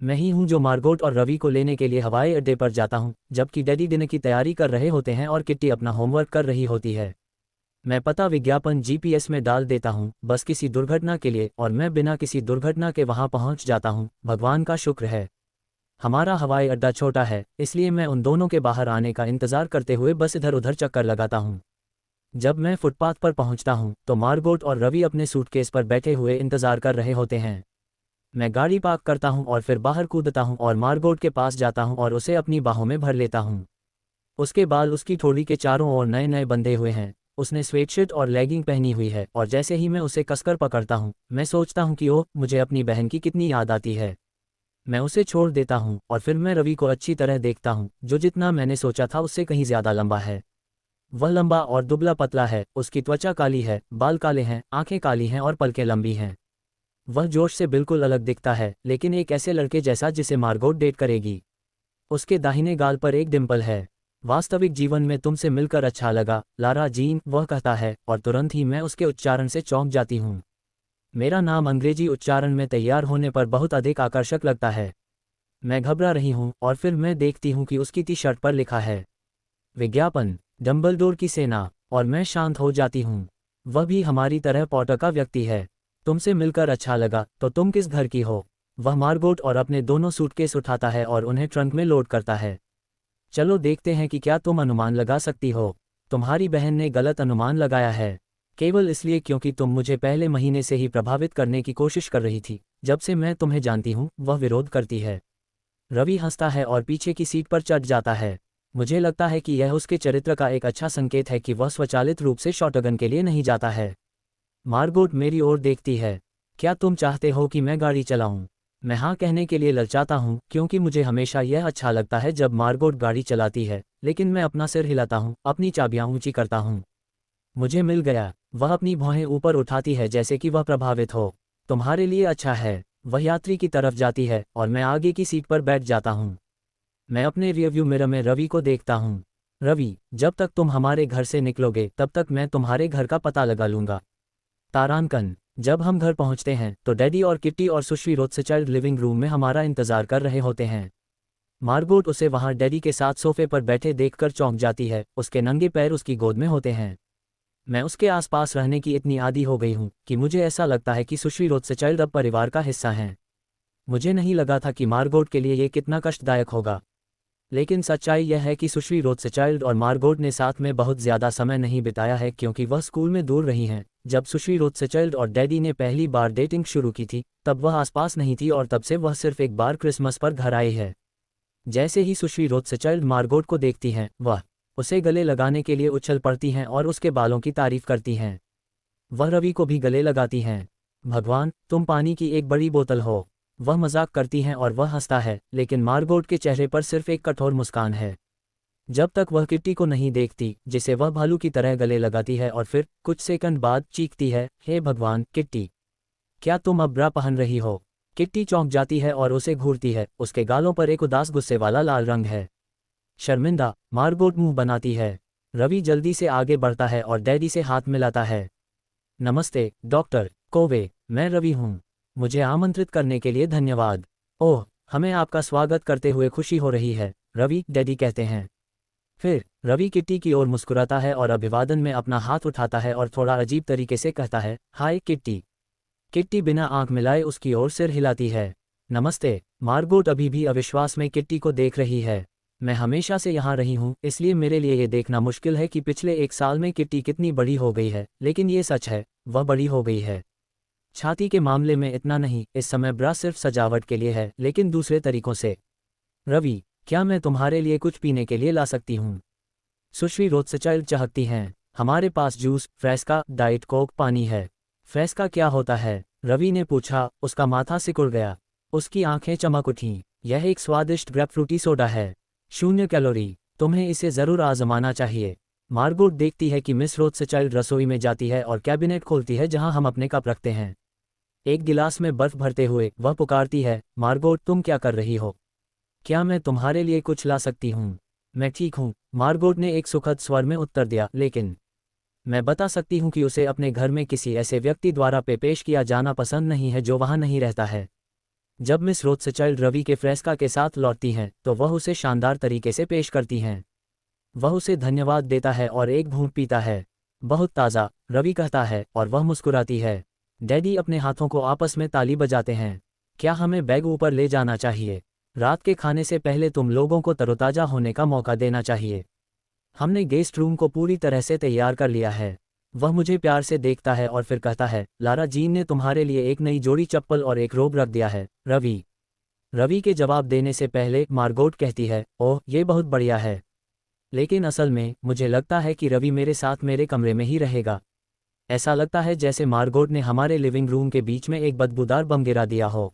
मैं ही हूँ जो मार्गोट और रवि को लेने के लिए हवाई अड्डे पर जाता हूँ, जबकि डैडी डिनर की तैयारी कर रहे होते हैं और किट्टी अपना होमवर्क कर रही होती है। मैं पता विज्ञापन जीपीएस में डाल देता हूँ बस किसी दुर्घटना के लिए, और मैं बिना किसी दुर्घटना के वहाँ पहुँच जाता हूँ। भगवान का शुक्र है हमारा हवाई अड्डा छोटा है, इसलिए मैं उन दोनों के बाहर आने का इंतज़ार करते हुए बस इधर उधर चक्कर लगाता हूँ। जब मैं फुटपाथ पर पहुँचता हूँ तो मार्गोट और रवि अपने सूटकेस पर बैठे हुए इंतज़ार कर रहे होते हैं। मैं गाड़ी पार्क करता हूँ और फिर बाहर कूदता हूँ और मार्गोट के पास जाता हूँ और उसे अपनी बाहों में भर लेता हूँ। उसके बाल उसकी ठोड़ी के चारों ओर नए नए बंधे हुए हैं। उसने स्वेटशर्ट और लेगिंग पहनी हुई है और जैसे ही मैं उसे कसकर पकड़ता हूँ, मैं सोचता हूँ कि ओह, मुझे अपनी बहन की कितनी याद आती है। मैं उसे छोड़ देता हूँ और फिर मैं रवि को अच्छी तरह देखता हूँ, जो जितना मैंने सोचा था उससे कहीं ज़्यादा लंबा है। वह लंबा और दुबला पतला है, उसकी त्वचा काली है, बाल काले हैं, आंखें काली हैं और पलकें लंबी हैं। वह जोश से बिल्कुल अलग दिखता है, लेकिन एक ऐसे लड़के जैसा जिसे मार्गोट डेट करेगी। उसके दाहिने गाल पर एक डिंपल है। वास्तविक जीवन में तुमसे मिलकर अच्छा लगा, लारा जीन, वह कहता है, और तुरंत ही मैं उसके उच्चारण से चौंक जाती हूँ। मेरा नाम अंग्रेजी उच्चारण में तैयार होने पर बहुत अधिक आकर्षक लगता है। मैं घबरा रही हूँ और फिर मैं देखती हूँ कि उसकी टी शर्ट पर लिखा है विज्ञापन, डंबलडोर की सेना, और मैं शांत हो जाती हूँ। वह भी हमारी तरह पॉटर का व्यक्ति है। तुमसे मिलकर अच्छा लगा, तो तुम किस घर की हो? वह मार्गोट और अपने दोनों सूटकेस उठाता है और उन्हें ट्रंक में लोड करता है। चलो देखते हैं कि क्या तुम अनुमान लगा सकती हो। तुम्हारी बहन ने गलत अनुमान लगाया है, केवल इसलिए क्योंकि तुम मुझे पहले महीने से ही प्रभावित करने की कोशिश कर रही थी। जब से मैं तुम्हें जानती हूँ, वह विरोध करती है। रवि हंसता है और पीछे की सीट पर चढ़ जाता है। मुझे लगता है कि यह उसके चरित्र का एक अच्छा संकेत है कि वह स्वचालित रूप से शॉटगन के लिए नहीं जाता है। मार्गोट मेरी ओर देखती है। क्या तुम चाहते हो कि मैं गाड़ी चलाऊं? मैं हाँ कहने के लिए ललचाता हूँ, क्योंकि मुझे हमेशा यह अच्छा लगता है जब मार्गोट गाड़ी चलाती है, लेकिन मैं अपना सिर हिलाता हूँ, अपनी चाबियाँ ऊंची करता हूँ। मुझे मिल गया। वह अपनी भौहें ऊपर उठाती है जैसे कि वह प्रभावित हो। तुम्हारे लिए अच्छा है। वह यात्री की तरफ जाती है और मैं आगे की सीट पर बैठ जाता हूँ। मैं अपने रियरव्यू मिरर में रवि को देखता हूँ। रवि, जब तक तुम हमारे घर से निकलोगे तब तक मैं तुम्हारे घर का पता लगा लूंगा। तारांकन। जब हम घर पहुंचते हैं तो डैडी और किट्टी और सुश्री रोथस्चाइल्ड लिविंग रूम में हमारा इंतजार कर रहे होते हैं। मार्गोट उसे वहां डैडी के साथ सोफे पर बैठे देखकर चौंक जाती है। उसके नंगे पैर उसकी गोद में होते हैं। मैं उसके आसपास रहने की इतनी आदी हो गई हूँ कि मुझे ऐसा लगता है कि सुश्री रोथस्चाइल्ड अब परिवार का हिस्सा हैं। मुझे नहीं लगा था कि मार्गोट के लिए ये कितना कष्टदायक होगा, लेकिन सच्चाई यह है कि सुश्री रोथस्चाइल्ड और मार्गोट ने साथ में बहुत ज़्यादा समय नहीं बिताया है, क्योंकि वह स्कूल में दूर रही हैं। जब सुश्री रोथस्चाइल्ड और डैडी ने पहली बार डेटिंग शुरू की थी, तब वह आसपास नहीं थी और तब से वह सिर्फ एक बार क्रिसमस पर घर आई है। जैसे ही सुश्री रोथस्चाइल्ड मार्गोट को देखती हैं, वह उसे गले लगाने के लिए उछल पड़ती हैं और उसके बालों की तारीफ करती हैं। वह रवि को भी गले लगाती हैं। भगवान, तुम पानी की एक बड़ी बोतल हो। वह मजाक करती हैं और वह हंसता है, लेकिन मार्गोट के चेहरे पर सिर्फ एक कठोर मुस्कान है। जब तक वह किट्टी को नहीं देखती, जिसे वह भालू की तरह गले लगाती है और फिर कुछ सेकंड बाद चीखती है, हे भगवान, किट्टी, क्या तुम अब ब्रा पहन रही हो? किट्टी चौंक जाती है और उसे घूरती है। उसके गालों पर एक उदास गुस्से वाला लाल रंग है। शर्मिंदा, मार्गोट मुंह बनाती है। रवि जल्दी से आगे बढ़ता है और डैडी से हाथ मिलाता है। नमस्ते डॉक्टर कोवे, मैं रवि हूँ। मुझे आमंत्रित करने के लिए धन्यवाद। ओह, हमें आपका स्वागत करते हुए खुशी हो रही है, रवि, डैडी कहते हैं। फिर रवि किट्टी की ओर मुस्कुराता है और अभिवादन में अपना हाथ उठाता है और थोड़ा अजीब तरीके से कहता है, हाय किट्टी। किट्टी बिना आंख मिलाए उसकी ओर सिर हिलाती है। नमस्ते। मार्गोट अभी भी अविश्वास में किट्टी को देख रही है। मैं हमेशा से यहाँ रही हूँ, इसलिए मेरे लिए ये देखना मुश्किल है कि पिछले एक साल में किट्टी कितनी बड़ी हो गई है, लेकिन ये सच है, वह बड़ी हो गई है। छाती के मामले में इतना नहीं, इस समय ब्रा सिर्फ सजावट के लिए है, लेकिन दूसरे तरीकों से। रवि, क्या मैं तुम्हारे लिए कुछ पीने के लिए ला सकती हूँ? सुश्री रोथस्चाइल्ड चाहती हैं। हमारे पास जूस, फ्रेस्का, डाइट कोक, पानी है। फ्रेस्का क्या होता है? रवि ने पूछा। उसका माथा सिकुड़ गया। उसकी आंखें चमक उठीं। यह एक स्वादिष्ट ग्रेपफ्रूटी सोडा है, 0 कैलोरी। तुम्हें इसे जरूर आजमाना चाहिए। मार्गोट देखती है कि मिस रोथस्चाइल्ड रसोई में जाती है और कैबिनेट खोलती है जहां हम अपने कप रखते हैं। एक गिलास में बर्फ भरते हुए वह पुकारती है, मार्गोट, तुम क्या कर रही हो? क्या मैं तुम्हारे लिए कुछ ला सकती हूँ? मैं ठीक हूँ, मार्गोट ने एक सुखद स्वर में उत्तर दिया, लेकिन मैं बता सकती हूँ कि उसे अपने घर में किसी ऐसे व्यक्ति द्वारा पेश किया जाना पसंद नहीं है जो वहाँ नहीं रहता है। जब मिस रोथस्चाइल्ड रवि के फ्रेस्का के साथ लौटती हैं तो वह उसे शानदार तरीके से पेश करती हैं। वह उसे धन्यवाद देता है और एक घूंट पीता है। बहुत ताज़ा, रवि कहता है और वह मुस्कुराती है। डैडी अपने हाथों को आपस में ताली बजाते हैं। क्या हमें बैग ऊपर ले जाना चाहिए? रात के खाने से पहले तुम लोगों को तरोताज़ा होने का मौका देना चाहिए। हमने गेस्ट रूम को पूरी तरह से तैयार कर लिया है। वह मुझे प्यार से देखता है और फिर कहता है, लारा जीन ने तुम्हारे लिए एक नई जोड़ी चप्पल और एक रोब रख दिया है, रवि। रवि के जवाब देने से पहले मार्गोट कहती है, ओह ये बहुत बढ़िया है। लेकिन असल में मुझे लगता है कि रवि मेरे साथ मेरे कमरे में ही रहेगा। ऐसा लगता है जैसे मार्गोट ने हमारे लिविंग रूम के बीच में एक बदबूदार बम गिरा दिया हो।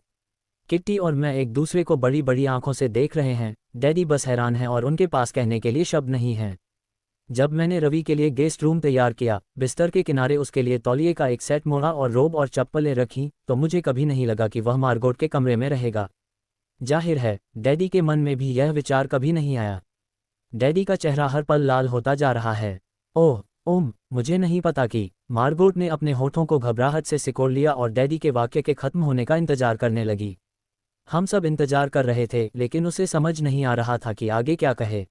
किट्टी और मैं एक दूसरे को बड़ी बड़ी आंखों से देख रहे हैं। डैडी बस हैरान हैं और उनके पास कहने के लिए शब्द नहीं हैं। जब मैंने रवि के लिए गेस्ट रूम तैयार किया, बिस्तर के किनारे उसके लिए तौलिए का एक सेट मोड़ा और रोब और चप्पलें रखीं, तो मुझे कभी नहीं लगा कि वह मार्गोट के कमरे में रहेगा। जाहिर है, डैडी के मन में भी यह विचार कभी नहीं आया। डैडी का चेहरा हर पल लाल होता जा रहा है। ओह मुझे नहीं पता कि मार्गोट ने अपने होठों को घबराहट से सिकोड़ लिया और डैडी के वाक्य के खत्म होने का इंतजार करने लगी। हम सब इंतजार कर रहे थे, लेकिन उसे समझ नहीं आ रहा था कि आगे क्या कहे।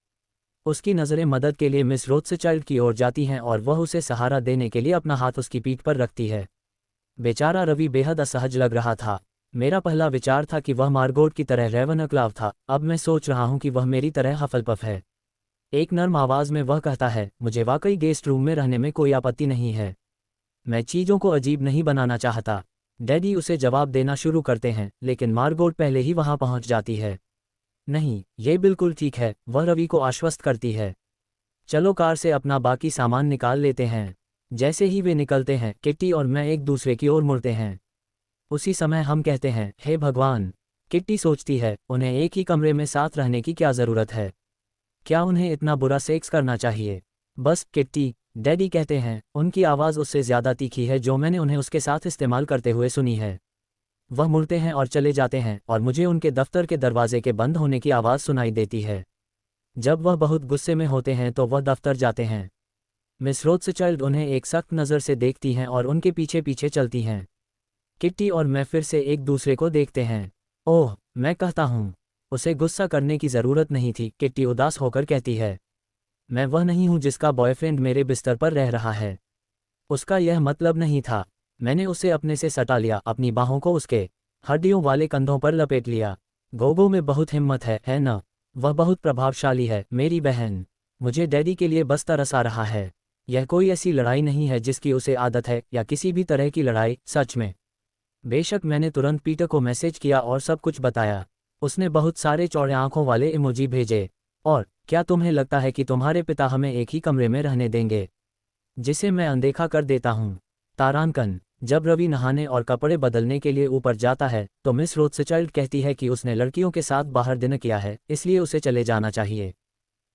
उसकी नज़रें मदद के लिए मिस रोथस्चाइल्ड की ओर जाती हैं और वह उसे सहारा देने के लिए अपना हाथ उसकी पीठ पर रखती है। बेचारा रवि बेहद असहज लग रहा था। मेरा पहला विचार था कि वह मार्गोट की तरह रेवनक्लाव था, अब मैं सोच रहा हूं कि वह मेरी तरह हफलपफ है। एक नर्म आवाज़ में वह कहता है, मुझे वाकई गेस्ट रूम में रहने में कोई आपत्ति नहीं है। मैं चीज़ों को अजीब नहीं बनाना चाहता। डैडी उसे जवाब देना शुरू करते हैं, लेकिन मार्गोट पहले ही वहां पहुंच जाती है। नहीं, ये बिल्कुल ठीक है, वह रवि को आश्वस्त करती है। चलो कार से अपना बाकी सामान निकाल लेते हैं। जैसे ही वे निकलते हैं, किट्टी और मैं एक दूसरे की ओर मुड़ते हैं। उसी समय हम कहते हैं, हे भगवान। किट्टी सोचती है, उन्हें एक ही कमरे में साथ रहने की क्या ज़रूरत है? क्या उन्हें इतना बुरा सेक्स करना चाहिए? बस किट्टी, डैडी कहते हैं, उनकी आवाज़ उससे ज़्यादा तीखी है जो मैंने उन्हें उसके साथ इस्तेमाल करते हुए सुनी है। वह मुड़ते हैं और चले जाते हैं और मुझे उनके दफ्तर के दरवाजे के बंद होने की आवाज़ सुनाई देती है। जब वह बहुत गुस्से में होते हैं तो वह दफ्तर जाते हैं। मिस रोथस्चाइल्ड उन्हें एक सख्त नज़र से देखती हैं और उनके पीछे पीछे चलती हैं। किट्टी और मैं फिर से एक दूसरे को देखते हैं। ओह, मैं कहता हूँ, उसे गुस्सा करने की ज़रूरत नहीं थी, किट्टी उदास होकर कहती है। मैं वह नहीं हूँ जिसका बॉयफ्रेंड मेरे बिस्तर पर रह रहा है। उसका यह मतलब नहीं था। मैंने उसे अपने से सटा लिया, अपनी बाहों को उसके हड्डियों वाले कंधों पर लपेट लिया। गोगो में बहुत हिम्मत है ना? वह बहुत प्रभावशाली है, मेरी बहन। मुझे डैडी के लिए बस तरस आ रहा है। यह कोई ऐसी लड़ाई नहीं है जिसकी उसे आदत है, या किसी भी तरह की लड़ाई, सच में। बेशक मैंने तुरंत पीटर को मैसेज किया और सब कुछ बताया। उसने बहुत सारे चौड़े आंखों वाले इमोजी भेजे। और क्या तुम्हें लगता है कि तुम्हारे पिता हमें एक ही कमरे में रहने देंगे, जिसे मैं अनदेखा कर देता हूँ? तारांकन। जब रवि नहाने और कपड़े बदलने के लिए ऊपर जाता है तो मिस रोथस्चाइल्ड कहती है कि उसने लड़कियों के साथ बाहर डिनर किया है, इसलिए उसे चले जाना चाहिए।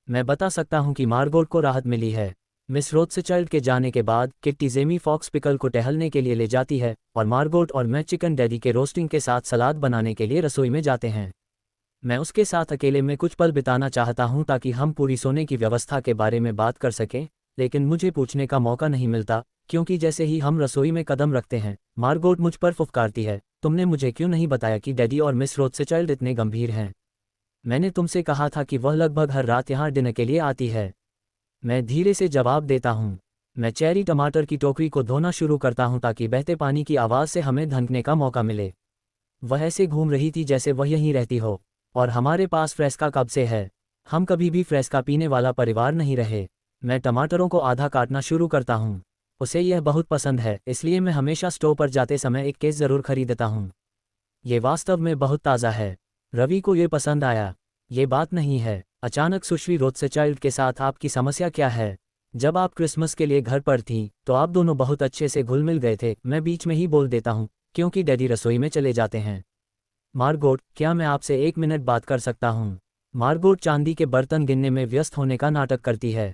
मैं बता सकता हूँ कि मार्गोट को राहत मिली है। मिस रोथस्चाइल्ड के जाने के बाद किट्टी जेमी फॉक्स पिकल को टहलने के लिए ले जाती है और मार्गोट और मैं चिकन डैडी के रोस्टिंग के साथ सलाद बनाने के लिए रसोई में जाते हैं। मैं उसके साथ अकेले में कुछ पल बिताना चाहता हूं ताकि हम पूरी सोने की व्यवस्था के बारे में बात कर सकें, लेकिन मुझे पूछने का मौका नहीं मिलता, क्योंकि जैसे ही हम रसोई में कदम रखते हैं, मार्गोट मुझ पर फुफकारती है, तुमने मुझे क्यों नहीं बताया कि डैडी और मिस रोथस्चाइल्ड इतने गंभीर हैं? मैंने तुमसे कहा था कि वह लगभग हर रात यहाँ डिनर के लिए आती है। मैं धीरे से जवाब देता हूँ। मैं चेरी टमाटर की टोकरी को धोना शुरू करता हूँ ताकि बहते पानी की आवाज़ से हमें धंकने का मौका मिले। वह ऐसे घूम रही थी जैसे वह यहीं रहती हो। और हमारे पास फ्रेस्का कब से है? हम कभी भी फ्रेस्का पीने वाला परिवार नहीं रहे। मैं टमाटरों को आधा काटना शुरू करता हूँ। उसे यह बहुत पसंद है, इसलिए मैं हमेशा स्टोव पर जाते समय एक केस ज़रूर खरीदता हूँ। ये वास्तव में बहुत ताज़ा है। रवि को ये पसंद आया। ये बात नहीं है। अचानक सुश्री रोथस्चाइल्ड के साथ आपकी समस्या क्या है? जब आप क्रिसमस के लिए घर पर थीं तो आप दोनों बहुत अच्छे से घुल मिल गए थे। मैं बीच में ही बोल देता हूँ क्योंकि डैडी रसोई में चले जाते हैं। मार्गोट, क्या मैं आपसे 1 मिनट बात कर सकता हूँ? मार्गोट चांदी के बर्तन गिनने में व्यस्त होने का नाटक करती है।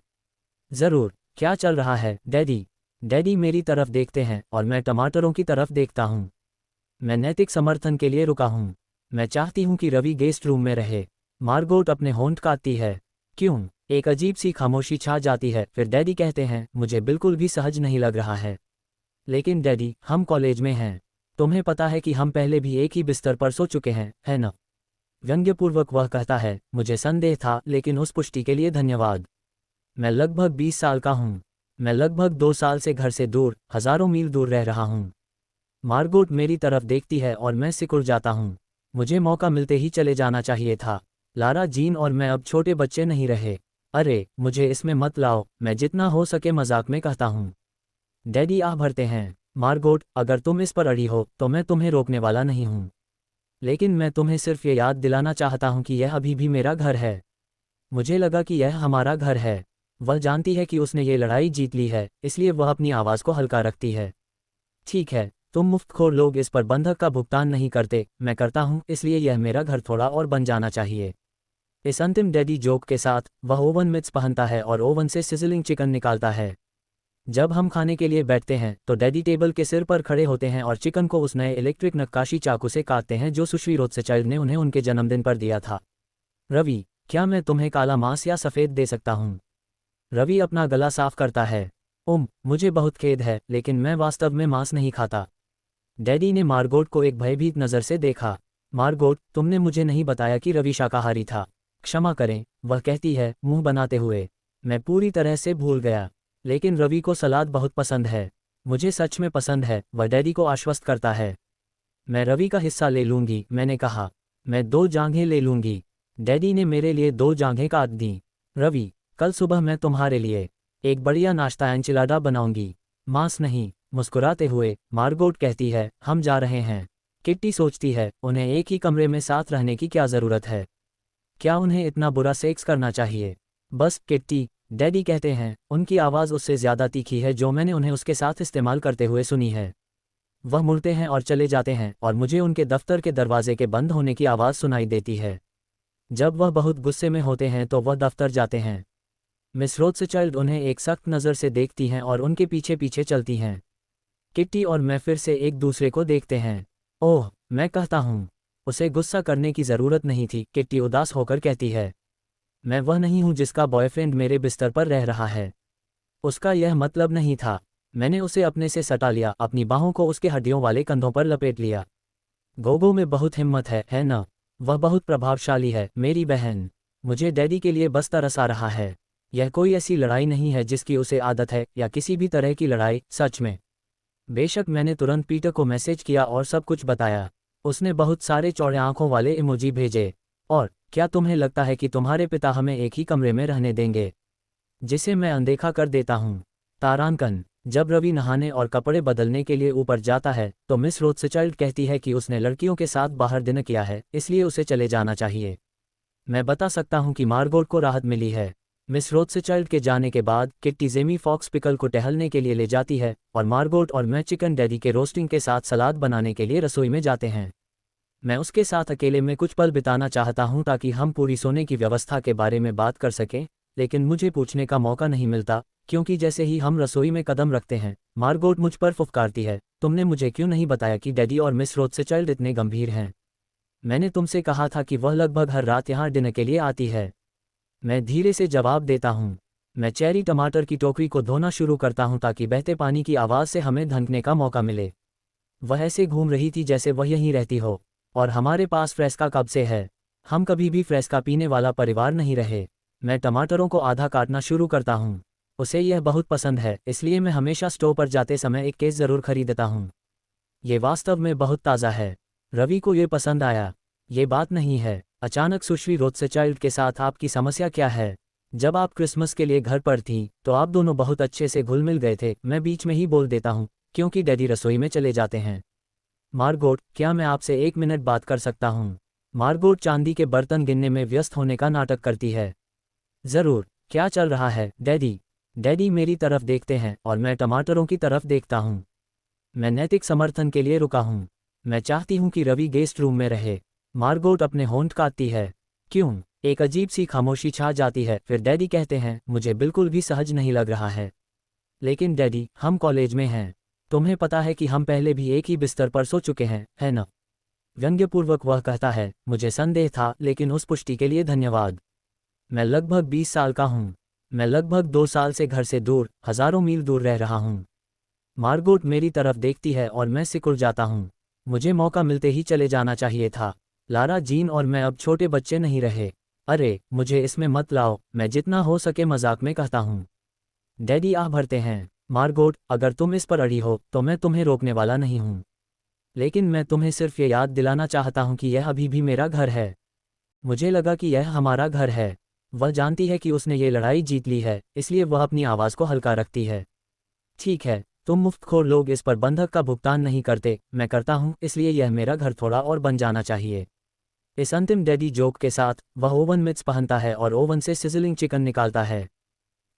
ज़रूर, क्या चल रहा है डैडी? डैडी मेरी तरफ देखते हैं और मैं टमाटरों की तरफ देखता हूँ। मैं नैतिक समर्थन के लिए रुका हूँ। मैं चाहती हूँ कि रवि गेस्ट रूम में रहे। मार्गोट अपने होंठ काटती है। क्यों? एक अजीब सी खामोशी छा जाती है, फिर डैडी कहते हैं, मुझे बिल्कुल भी सहज नहीं लग रहा है। लेकिन डैडी, हम कॉलेज में हैं। तुम्हें पता है कि हम पहले भी एक ही बिस्तर पर सो चुके हैं, है न? व्यंग्यपूर्वक वह कहता है। मुझे संदेह था, लेकिन उस पुष्टि के लिए धन्यवाद। मैं लगभग 20 साल का हूँ। मैं लगभग 2 साल से घर से दूर, हजारों मील दूर रह रहा हूँ। मार्गोट मेरी तरफ देखती है और मैं सिकुड़ जाता हूँ। मुझे मौका मिलते ही चले जाना चाहिए था। लारा जीन और मैं अब छोटे बच्चे नहीं रहे। अरे मुझे इसमें मत लाओ, मैं जितना हो सके मजाक में कहता हूँ। डैडी आह भरते हैं। मार्गोट, अगर तुम इस पर अड़ी हो तो मैं तुम्हें रोकने वाला नहीं हूँ। लेकिन मैं तुम्हें सिर्फ ये याद दिलाना चाहता हूँ कि यह अभी भी मेरा घर है। मुझे लगा कि यह हमारा घर है। वह जानती है कि उसने ये लड़ाई जीत ली है, इसलिए वह अपनी आवाज़ को हल्का रखती है। ठीक है, तुम मुफ्तखोर लोग इस पर बंधक का भुगतान नहीं करते, मैं करता हूँ, इसलिए यह मेरा घर थोड़ा और बन जाना चाहिए। इस अंतिम डैडी जोक के साथ वह ओवन मिट्स पहनता है और ओवन से सिजलिंग चिकन निकालता है। जब हम खाने के लिए बैठते हैं तो डैडी टेबल के सिर पर खड़े होते हैं और चिकन को उस नए इलेक्ट्रिक नक्काशी चाकू से काटते हैं जो सुश्री रोथस्चाइल्ड ने उन्हें उनके जन्मदिन पर दिया था। रवि, क्या मैं तुम्हें काला मांस या सफ़ेद दे सकता हूँ? रवि अपना गला साफ करता है। मुझे बहुत खेद है, लेकिन मैं वास्तव में मांस नहीं खाता। डैडी ने मार्गोट को एक भयभीत नज़र से देखा। मार्गोट, तुमने मुझे नहीं बताया कि रवि शाकाहारी था। क्षमा करें, वह कहती है, मुंह बनाते हुए। मैं पूरी तरह से भूल गया। लेकिन रवि को सलाद बहुत पसंद है। मुझे सच में पसंद है, वह डैडी को आश्वस्त करता है। मैं रवि का हिस्सा ले लूंगी, मैंने कहा। मैं 2 जांघें ले लूंगी। डैडी ने मेरे लिए 2 जांघें काट दी। रवि, कल सुबह मैं तुम्हारे लिए एक बढ़िया नाश्ता एंचिलाडा बनाऊंगी। मांस नहीं। मुस्कुराते हुए मार्गोट कहती है, हम जा रहे हैं। किट्टी सोचती है, उन्हें एक ही कमरे में साथ रहने की क्या ज़रूरत है? क्या उन्हें इतना बुरा सेक्स करना चाहिए? बस किट्टी, डैडी कहते हैं, उनकी आवाज़ उससे ज़्यादा तीखी है जो मैंने उन्हें उसके साथ इस्तेमाल करते हुए सुनी है। वह मुड़ते हैं और चले जाते हैं और मुझे उनके दफ्तर के दरवाजे के बंद होने की आवाज़ सुनाई देती है। जब वह बहुत गुस्से में होते हैं तो वह दफ्तर जाते हैं। मिस रोथस्चाइल्ड उन्हें एक सख्त नज़र से देखती हैं और उनके पीछे पीछे चलती हैं। किट्टी और मैं फिर से एक दूसरे को देखते हैं। ओह, मैं कहता हूँ, उसे गुस्सा करने की ज़रूरत नहीं थी, किट्टी उदास होकर कहती है। मैं वह नहीं हूँ जिसका बॉयफ्रेंड मेरे बिस्तर पर रह रहा है। उसका यह मतलब नहीं था। मैंने उसे अपने से सटा लिया, अपनी बाहों को उसके हड्डियों वाले कंधों पर लपेट लिया। गोगो में बहुत हिम्मत है न? वह बहुत प्रभावशाली है, मेरी बहन। मुझे डैडी के लिए बस तरस आ रहा है। यह कोई ऐसी लड़ाई नहीं है जिसकी उसे आदत है, या किसी भी तरह की लड़ाई, सच में। बेशक मैंने तुरंत पीटर को मैसेज किया और सब कुछ बताया। उसने बहुत सारे चौड़े आंखों वाले इमोजी भेजे। और क्या तुम्हें लगता है कि तुम्हारे पिता हमें एक ही कमरे में रहने देंगे, जिसे मैं अनदेखा कर देता हूँ? तारांकन, जब रवि नहाने और कपड़े बदलने के लिए ऊपर जाता है तो मिस रोथस्चाइल्ड कहती है कि उसने लड़कियों के साथ बाहर डिनर किया है, इसलिए उसे चले जाना चाहिए। मैं बता सकता हूँ कि मार्गोट को राहत मिली है। मिस रोथस्चाइल्ड के जाने के बाद किट्टी जेमी फॉक्स पिकल को टहलने के लिए ले जाती है और मार्गोट और मैं चिकन डैडी के रोस्टिंग के साथ सलाद बनाने के लिए रसोई में जाते हैं। मैं उसके साथ अकेले में कुछ पल बिताना चाहता हूं ताकि हम पूरी सोने की व्यवस्था के बारे में बात कर सकें, लेकिन मुझे पूछने का मौका नहीं मिलता, क्योंकि जैसे ही हम रसोई में कदम रखते हैं मार्गोट मुझ पर फुफकारती है, तुमने मुझे क्यों नहीं बताया कि डैडी और मिस रोथस्चाइल्ड इतने गंभीर हैं? मैंने तुमसे कहा था कि वह लगभग हर रात यहाँ डिनर के लिए आती है। मैं धीरे से जवाब देता हूँ। मैं चेरी टमाटर की टोकरी को धोना शुरू करता हूँ ताकि बहते पानी की आवाज़ से हमें धनकने का मौका मिले। वह ऐसे घूम रही थी जैसे वह यहीं रहती हो। और हमारे पास फ्रेस्का कब से है? हम कभी भी फ्रेस्का पीने वाला परिवार नहीं रहे। मैं टमाटरों को आधा काटना शुरू करता हूँ। उसे यह बहुत पसंद है, इसलिए मैं हमेशा स्टोव पर जाते समय एक केस ज़रूर खरीदता हूँ। ये वास्तव में बहुत ताज़ा है। रवि को ये पसंद आया। ये बात नहीं है। अचानक सुश्री रोथस्चाइल्ड के साथ आपकी समस्या क्या है? जब आप क्रिसमस के लिए घर पर थीं तो आप दोनों बहुत अच्छे से घुल मिल गए थे। मैं बीच में ही बोल देता हूँ क्योंकि डैडी रसोई में चले जाते हैं। मार्गोट, क्या मैं आपसे 1 मिनट बात कर सकता हूँ? मार्गोट चांदी के बर्तन गिनने में व्यस्त होने का नाटक करती है। ज़रूर, क्या चल रहा है डैडी? डैडी मेरी तरफ देखते हैं और मैं टमाटरों की तरफ देखता हूँ। मैं नैतिक समर्थन के लिए रुका हूँ। मैं चाहती हूँ कि रवि गेस्ट रूम में रहे। मार्गोट अपने होंठ काटती है। क्यों? एक अजीब सी खामोशी छा जाती है, फिर डैडी कहते हैं, मुझे बिल्कुल भी सहज नहीं लग रहा है। लेकिन डैडी, हम कॉलेज में हैं। तुम्हें पता है कि हम पहले भी एक ही बिस्तर पर सो चुके हैं, है न? व्यंग्यपूर्वक वह कहता है, मुझे संदेह था, लेकिन उस पुष्टि के लिए धन्यवाद। मैं लगभग 20 साल का हूँ। मैं लगभग 2 साल से घर से दूर, हजारों मील दूर रह रहा हूँ। मार्गोट मेरी तरफ देखती है और मैं सिकुड़ जाता हूँ। मुझे मौका मिलते ही चले जाना चाहिए था। लारा जीन और मैं अब छोटे बच्चे नहीं रहे। अरे मुझे इसमें मत लाओ, मैं जितना हो सके मजाक में कहता हूँ। डैडी आह भरते हैं। मार्गोट, अगर तुम इस पर अड़ी हो तो मैं तुम्हें रोकने वाला नहीं हूँ, लेकिन मैं तुम्हें सिर्फ ये याद दिलाना चाहता हूँ कि यह अभी भी मेरा घर है। मुझे लगा कि यह हमारा घर है। वह जानती है कि उसने ये लड़ाई जीत ली है, इसलिए वह अपनी आवाज़ को हल्का रखती है। ठीक है, तुम मुफ्तखोर लोग इस पर बंधक का भुगतान नहीं करते, मैं करता हूँ, इसलिए यह मेरा घर थोड़ा और बन जाना चाहिए। इस अंतिम डैडी जोक के साथ वह ओवन मिट्स पहनता है और ओवन से सिजलिंग चिकन निकालता है।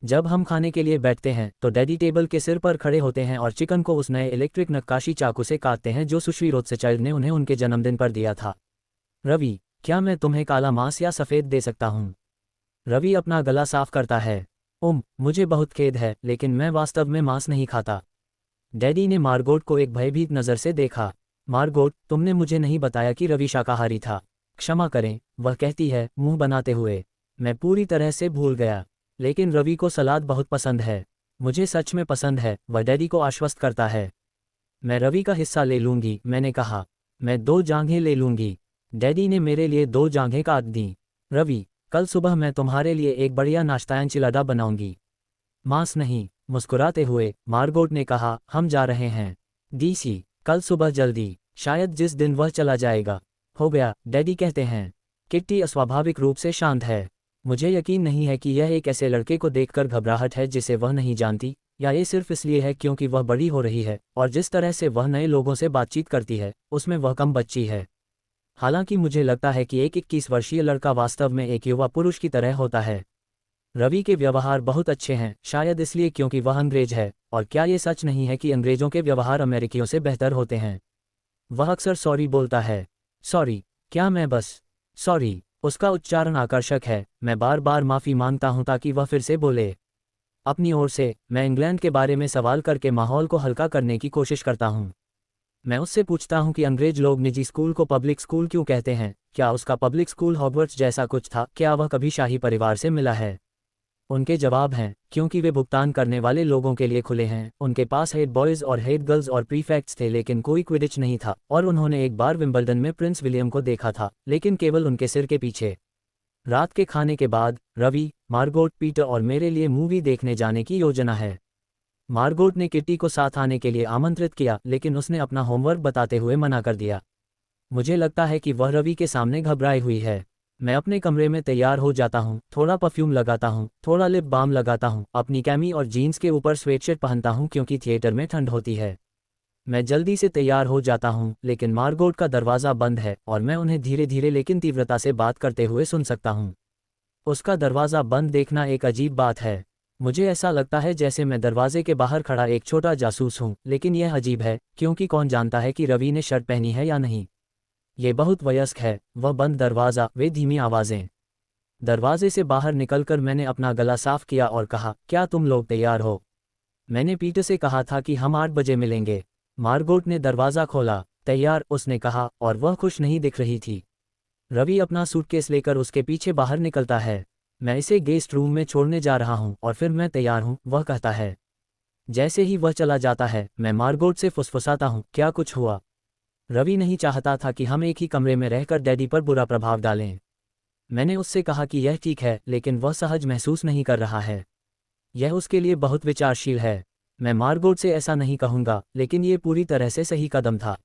जब हम खाने के लिए बैठते हैं तो डैडी टेबल के सिर पर खड़े होते हैं और चिकन को उस नए इलेक्ट्रिक नक्काशी चाकू से काटते हैं जो सुश्री रोथस्चाइल्ड ने उन्हें उनके जन्मदिन पर दिया था। रवि, क्या मैं तुम्हें काला मांस या सफ़ेद दे सकता हूँ? रवि अपना गला साफ करता है। मुझे बहुत खेद है, लेकिन मैं वास्तव में मांस नहीं खाता। डैडी ने मार्गोट को एक भयभीत नज़र से देखा। मार्गोट, तुमने मुझे नहीं बताया कि रवि शाकाहारी था। क्षमा करें, वह कहती है, मुंह बनाते हुए। मैं पूरी तरह से भूल गया। लेकिन रवि को सलाद बहुत पसंद है। मुझे सच में पसंद है, वह डैडी को आश्वस्त करता है। मैं रवि का हिस्सा ले लूंगी, मैंने कहा। मैं 2 जांघें ले लूंगी। डैडी ने मेरे लिए 2 जांघें काट दीं। रवि, कल सुबह मैं तुम्हारे लिए एक बढ़िया नाश्ता एनचिलाडा बनाऊंगी। मांस नहीं, मुस्कुराते हुए मार्गोट ने कहा, हम जा रहे हैं। डीसी, कल सुबह जल्दी, शायद जिस दिन वह चला जाएगा। हो गया, डैडी कहते हैं। किट्टी अस्वाभाविक रूप से शांत है। मुझे यकीन नहीं है कि यह एक ऐसे लड़के को देखकर घबराहट है जिसे वह नहीं जानती, या ये सिर्फ इसलिए है क्योंकि वह बड़ी हो रही है और जिस तरह से वह नए लोगों से बातचीत करती है उसमें वह कम बच्ची है। हालांकि मुझे लगता है कि एक 21 वर्षीय लड़का वास्तव में एक युवा पुरुष की तरह होता है। रवि के व्यवहार बहुत अच्छे हैं, शायद इसलिए क्योंकि वह अंग्रेज है, और क्या ये सच नहीं है कि अंग्रेजों के व्यवहार अमेरिकियों से बेहतर होते हैं? वह अक्सर सॉरी बोलता है। सॉरी, क्या मैं बस सॉरी? उसका उच्चारण आकर्षक है। मैं बार बार माफ़ी मांगता हूं ताकि वह फिर से बोले। अपनी ओर से मैं इंग्लैंड के बारे में सवाल करके माहौल को हल्का करने की कोशिश करता हूं। मैं उससे पूछता हूं कि अंग्रेज लोग निजी स्कूल को पब्लिक स्कूल क्यों कहते हैं। क्या उसका पब्लिक स्कूल हॉगवर्ट्स जैसा कुछ था? क्या वह कभी शाही परिवार से मिला है? उनके जवाब हैं, क्योंकि वे भुगतान करने वाले लोगों के लिए खुले हैं। उनके पास हेड बॉयज़ और हेड गर्ल्स और प्रीफेक्ट्स थे, लेकिन कोई क्विडिच नहीं था, और उन्होंने एक बार विंबलडन में प्रिंस विलियम को देखा था, लेकिन केवल उनके सिर के पीछे। रात के खाने के बाद रवि, मार्गोट, पीटर और मेरे लिए मूवी देखने जाने की योजना है। मार्गोट ने किट्टी को साथ आने के लिए आमंत्रित किया, लेकिन उसने अपना होमवर्क बताते हुए मना कर दिया। मुझे लगता है कि वह रवि के सामने घबराई हुई है। मैं अपने कमरे में तैयार हो जाता हूँ, थोड़ा परफ्यूम लगाता हूँ, थोड़ा लिप बाम लगाता हूँ, अपनी कैमी और जीन्स के ऊपर स्वेटशर्ट पहनता हूँ क्योंकि थिएटर में ठंड होती है। मैं जल्दी से तैयार हो जाता हूँ, लेकिन मार्गोट का दरवाज़ा बंद है और मैं उन्हें धीरे धीरे लेकिन तीव्रता से बात करते हुए सुन सकता हूँ। उसका दरवाज़ा बंद देखना एक अजीब बात है। मुझे ऐसा लगता है जैसे मैं दरवाजे के बाहर खड़ा एक छोटा जासूस हूँ, लेकिन यह अजीब है क्योंकि कौन जानता है कि रवि ने शर्ट पहनी है या नहीं। ये बहुत वयस्क है। वह बंद दरवाज़ा, वे धीमी आवाज़ें। दरवाजे से बाहर निकलकर मैंने अपना गला साफ किया और कहा, क्या तुम लोग तैयार हो? मैंने पीटर से कहा था कि हम 8 बजे मिलेंगे। मार्गोट ने दरवाज़ा खोला। तैयार, उसने कहा, और वह खुश नहीं दिख रही थी। रवि अपना सूटकेस लेकर उसके पीछे बाहर निकलता है। मैं इसे गेस्ट रूम में छोड़ने जा रहा हूँ और फिर मैं तैयार हूँ, वह कहता है। जैसे ही वह चला जाता है मैं मार्गोट से फुसफुसाता हूँ, क्या कुछ हुआ? रवि नहीं चाहता था कि हम एक ही कमरे में रहकर डैडी पर बुरा प्रभाव डालें। मैंने उससे कहा कि यह ठीक है, लेकिन वह सहज महसूस नहीं कर रहा है। यह उसके लिए बहुत विचारशील है। मैं मार्गोट से ऐसा नहीं कहूँगा, लेकिन ये पूरी तरह से सही कदम था।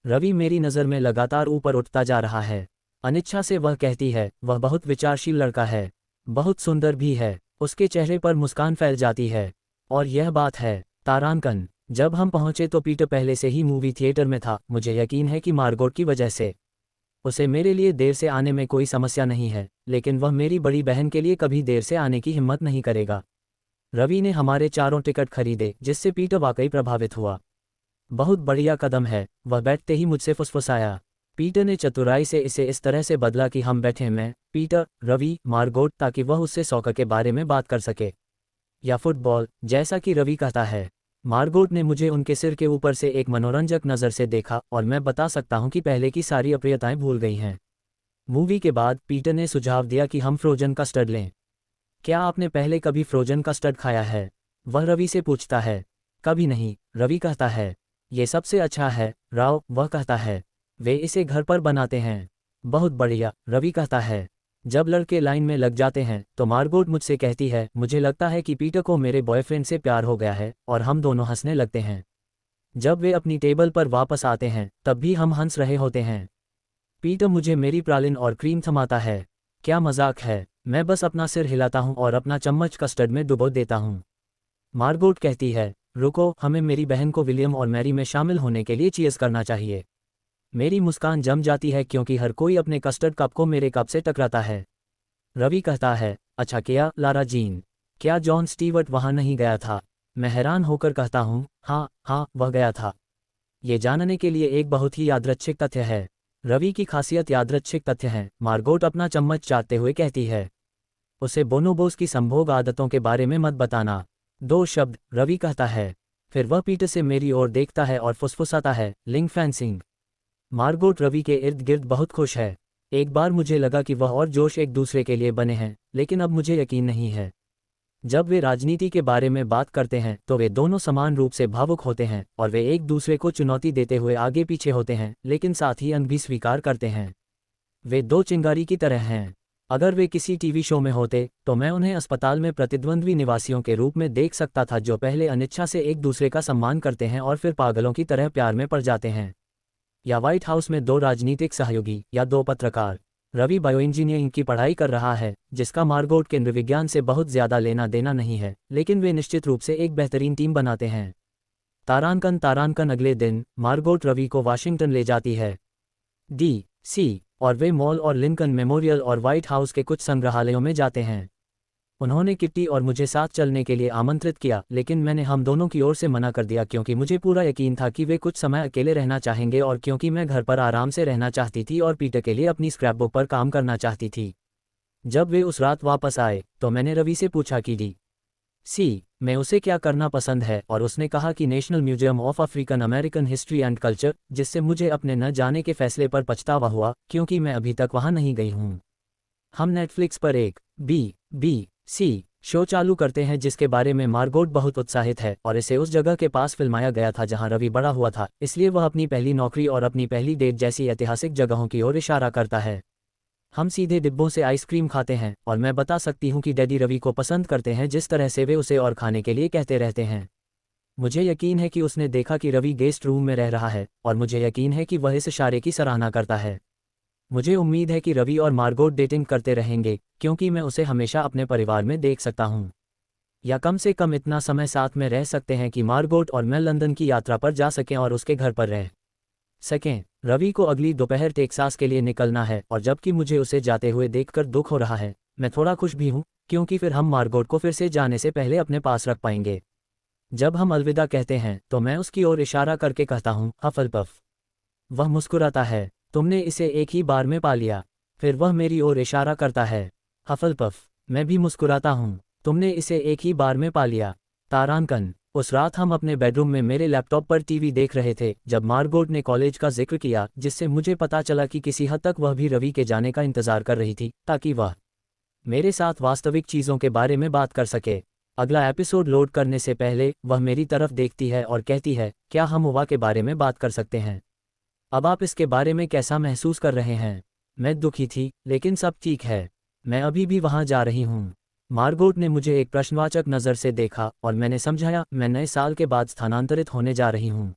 रवि मेरी नज़र में लगातार ऊपर उठता जा रहा है। अनिच्छा से वह कहती है, वह बहुत विचारशील लड़का है, बहुत सुंदर भी है। उसके चेहरे पर मुस्कान फैल जाती है। और यह बात है, तारांकन। जब हम पहुंचे तो पीटर पहले से ही मूवी थिएटर में था। मुझे यकीन है कि मार्गोट की वजह से उसे मेरे लिए देर से आने में कोई समस्या नहीं है, लेकिन वह मेरी बड़ी बहन के लिए कभी देर से आने की हिम्मत नहीं करेगा। रवि ने हमारे 4 टिकट खरीदे, जिससे पीटर वाकई प्रभावित हुआ। बहुत बढ़िया कदम है, वह बैठते ही मुझसे फुसफुसाया। पीटर ने चतुराई से इसे इस तरह से बदला कि हम बैठे, मैं, पीटर, रवि, मार्गोट, ताकि वह उससे सॉकर के बारे में बात कर सके, या फुटबॉल, जैसा कि रवि कहता है। मार्गोट ने मुझे उनके सिर के ऊपर से एक मनोरंजक नज़र से देखा और मैं बता सकता हूं कि पहले की सारी अप्रियताएं भूल गई हैं। मूवी के बाद पीटर ने सुझाव दिया कि हम फ्रोजन कस्टर्ड लें। क्या आपने पहले कभी फ्रोजन कस्टर्ड खाया है? वह रवि से पूछता है। कभी नहीं, रवि कहता है। ये सबसे अच्छा है, राव, वह कहता है। वे इसे घर पर बनाते हैं। बहुत बढ़िया, रवि कहता है। जब लड़के लाइन में लग जाते हैं तो मार्गोट मुझसे कहती है, मुझे लगता है कि पीटर को मेरे बॉयफ्रेंड से प्यार हो गया है, और हम दोनों हंसने लगते हैं। जब वे अपनी टेबल पर वापस आते हैं तब भी हम हंस रहे होते हैं। पीटर मुझे मेरी प्रालिन और क्रीम थमाता है। क्या मजाक है। मैं बस अपना सिर हिलाता हूँ और अपना चम्मच कस्टर्ड में डुबो देता हूँ। मार्गोट कहती है, रुको, हमें मेरी बहन को विलियम और मैरी में शामिल होने के लिए चीयर्स करना चाहिए। मेरी मुस्कान जम जाती है क्योंकि हर कोई अपने कस्टर्ड कप को मेरे कप से टकराता है। रवि कहता है, अच्छा किया लारा जीन। क्या जॉन स्टीवर्ट वहाँ नहीं गया था? मैं हैरान होकर कहता हूँ, हाँ हाँ, वह गया था। ये जानने के लिए एक बहुत ही यादृच्छिक तथ्य है। रवि की खासियत यादृच्छिक तथ्य है, मार्गोट अपना चम्मच चाटते हुए कहती है। उसे बोनोबोस की संभोग आदतों के बारे में मत बताना। 2 शब्द, रवि कहता है। फिर वह पीटर से मेरी ओर देखता है और फुसफुसाता है, लिंग फेंसिंग। मार्गोट रवि के इर्द गिर्द बहुत खुश है। एक बार मुझे लगा कि वह और जोश एक दूसरे के लिए बने हैं, लेकिन अब मुझे यकीन नहीं है। जब वे राजनीति के बारे में बात करते हैं तो वे दोनों समान रूप से भावुक होते हैं और वे एक दूसरे को चुनौती देते हुए आगे पीछे होते हैं, लेकिन साथ ही अंत भी स्वीकार करते हैं। वे 2 चिंगारी की तरह हैं। अगर वे किसी टीवी शो में होते तो मैं उन्हें अस्पताल में प्रतिद्वंद्वी निवासियों के रूप में देख सकता था जो पहले अनिच्छा से एक दूसरे का सम्मान करते हैं और फिर पागलों की तरह प्यार में पड़ जाते हैं। या व्हाइट हाउस में 2 राजनीतिक सहयोगी या 2 पत्रकार। रवि बायोइंजीनियरिंग की पढ़ाई कर रहा है, जिसका मार्गोट के नृविज्ञान से बहुत ज्यादा लेना देना नहीं है, लेकिन वे निश्चित रूप से एक बेहतरीन टीम बनाते हैं। तारांकन अगले दिन मार्गोट रवि को वाशिंगटन ले जाती है, डी.सी., और वे मॉल और लिंकन मेमोरियल और व्हाइट हाउस के कुछ संग्रहालयों में जाते हैं। उन्होंने किट्टी और मुझे साथ चलने के लिए आमंत्रित किया, लेकिन मैंने हम दोनों की ओर से मना कर दिया क्योंकि मुझे पूरा यकीन था कि वे कुछ समय अकेले रहना चाहेंगे और क्योंकि मैं घर पर आराम से रहना चाहती थी और पीटर के लिए अपनी स्क्रैपबुक पर काम करना चाहती थी। जब वे उस रात वापस आए तो मैंने रवि से पूछा कि डी.सी. में उसे क्या करना पसंद है, और उसने कहा कि national museum of African American history and culture, जिससे मुझे अपने न जाने के फैसले पर पछतावा हुआ क्योंकि मैं अभी तक वहां नहीं गई हूं। हम नेटफ्लिक्स पर एक बी.सी. शो चालू करते हैं जिसके बारे में मार्गोट बहुत उत्साहित है, और इसे उस जगह के पास फिल्माया गया था जहां रवि बड़ा हुआ था, इसलिए वह अपनी पहली नौकरी और अपनी पहली डेट जैसी ऐतिहासिक जगहों की ओर इशारा करता है। हम सीधे डिब्बों से आइसक्रीम खाते हैं और मैं बता सकती हूँ कि डैडी रवि को पसंद करते हैं जिस तरह से वे उसे और खाने के लिए कहते रहते हैं। मुझे यकीन है कि उसने देखा कि रवि गेस्ट रूम में रह रहा है, और मुझे यकीन है कि वह इस इशारे की सराहना करता है। मुझे उम्मीद है कि रवि और मार्गोट डेटिंग करते रहेंगे क्योंकि मैं उसे हमेशा अपने परिवार में देख सकता हूँ। या कम से कम इतना समय साथ में रह सकते हैं कि मार्गोट और मैं लंदन की यात्रा पर जा सकें और उसके घर पर रह सकें। रवि को अगली दोपहर टेक्सास के लिए निकलना है, और जबकि मुझे उसे जाते हुए देखकर दुख हो रहा है, मैं थोड़ा खुश भी हूँ क्योंकि फिर हम मार्गोट को फिर से जाने से पहले अपने पास रख पाएंगे। जब हम अलविदा कहते हैं तो मैं उसकी ओर इशारा करके कहता हूँ, हफलपफ। वह मुस्कुराता है, तुमने इसे एक ही बार में पा लिया। फिर वह मेरी ओर इशारा करता है, हफलपफ। मैं भी मुस्कुराता हूँ, तुमने इसे एक ही बार में पा लिया। तारांकन। उस रात हम अपने बेडरूम में मेरे लैपटॉप पर टीवी देख रहे थे जब मार्गोट ने कॉलेज का जिक्र किया, जिससे मुझे पता चला कि किसी हद तक वह भी रवि के जाने का इंतजार कर रही थी ताकि वह मेरे साथ वास्तविक चीज़ों के बारे में बात कर सके। अगला एपिसोड लोड करने से पहले वह मेरी तरफ देखती है और कहती है, क्या हम उवा के बारे में बात कर सकते हैं? अब आप इसके बारे में कैसा महसूस कर रहे हैं? मैं दुखी थी, लेकिन सब ठीक है। मैं अभी भी वहां जा रही हूँ। मार्गोट ने मुझे एक प्रश्नवाचक नज़र से देखा और मैंने समझाया, मैं नए साल के बाद स्थानांतरित होने जा रही हूँ।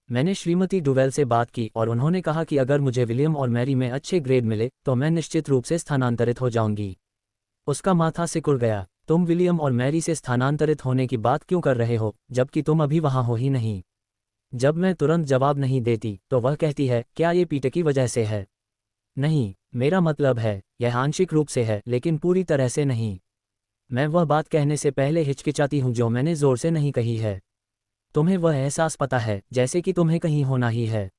मैंने श्रीमती डुवेल से बात की और उन्होंने कहा कि अगर मुझे विलियम और मैरी में अच्छे ग्रेड मिले तो मैं निश्चित रूप से स्थानांतरित हो जाऊंगी। उसका माथा सिकुड़ गया। तुम विलियम और मैरी से स्थानांतरित होने की बात क्यों कर रहे हो जबकि तुम अभी वहां हो ही नहीं? जब मैं तुरंत जवाब नहीं देती तो वह कहती है, क्या ये पीटर की वजह से है? नहीं, मेरा मतलब है, यह आंशिक रूप से है लेकिन पूरी तरह से नहीं। मैं वह बात कहने से पहले हिचकिचाती हूँ जो मैंने जोर से नहीं कही है। तुम्हें वह एहसास पता है जैसे कि तुम्हें कहीं होना ही है।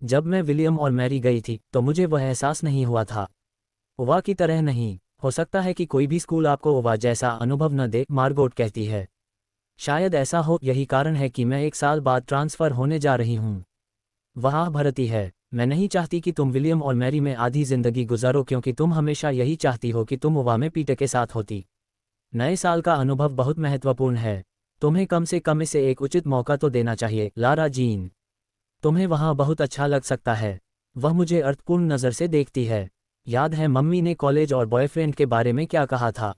जब मैं विलियम और मैरी गई थी तो मुझे वह एहसास नहीं हुआ था। उवा की तरह नहीं। हो सकता है कि कोई भी स्कूल आपको उवा जैसा अनुभव न दे, मार्गोट कहती है। शायद ऐसा हो, यही कारण है कि मैं 1 साल बाद ट्रांसफ़र होने जा रही हूँ। वह भरती है, मैं नहीं चाहती कि तुम विलियम और मैरी में आधी जिंदगी गुजारो क्योंकि तुम हमेशा यही चाहती हो कि तुम उवा में पीटर के साथ होती। नए साल का अनुभव बहुत महत्वपूर्ण है। तुम्हें कम से कम इसे एक उचित मौका तो देना चाहिए, लारा जीन। तुम्हें वहाँ बहुत अच्छा लग सकता है। वह मुझे अर्थपूर्ण नज़र से देखती है। याद है मम्मी ने कॉलेज और बॉयफ्रेंड के बारे में क्या कहा था?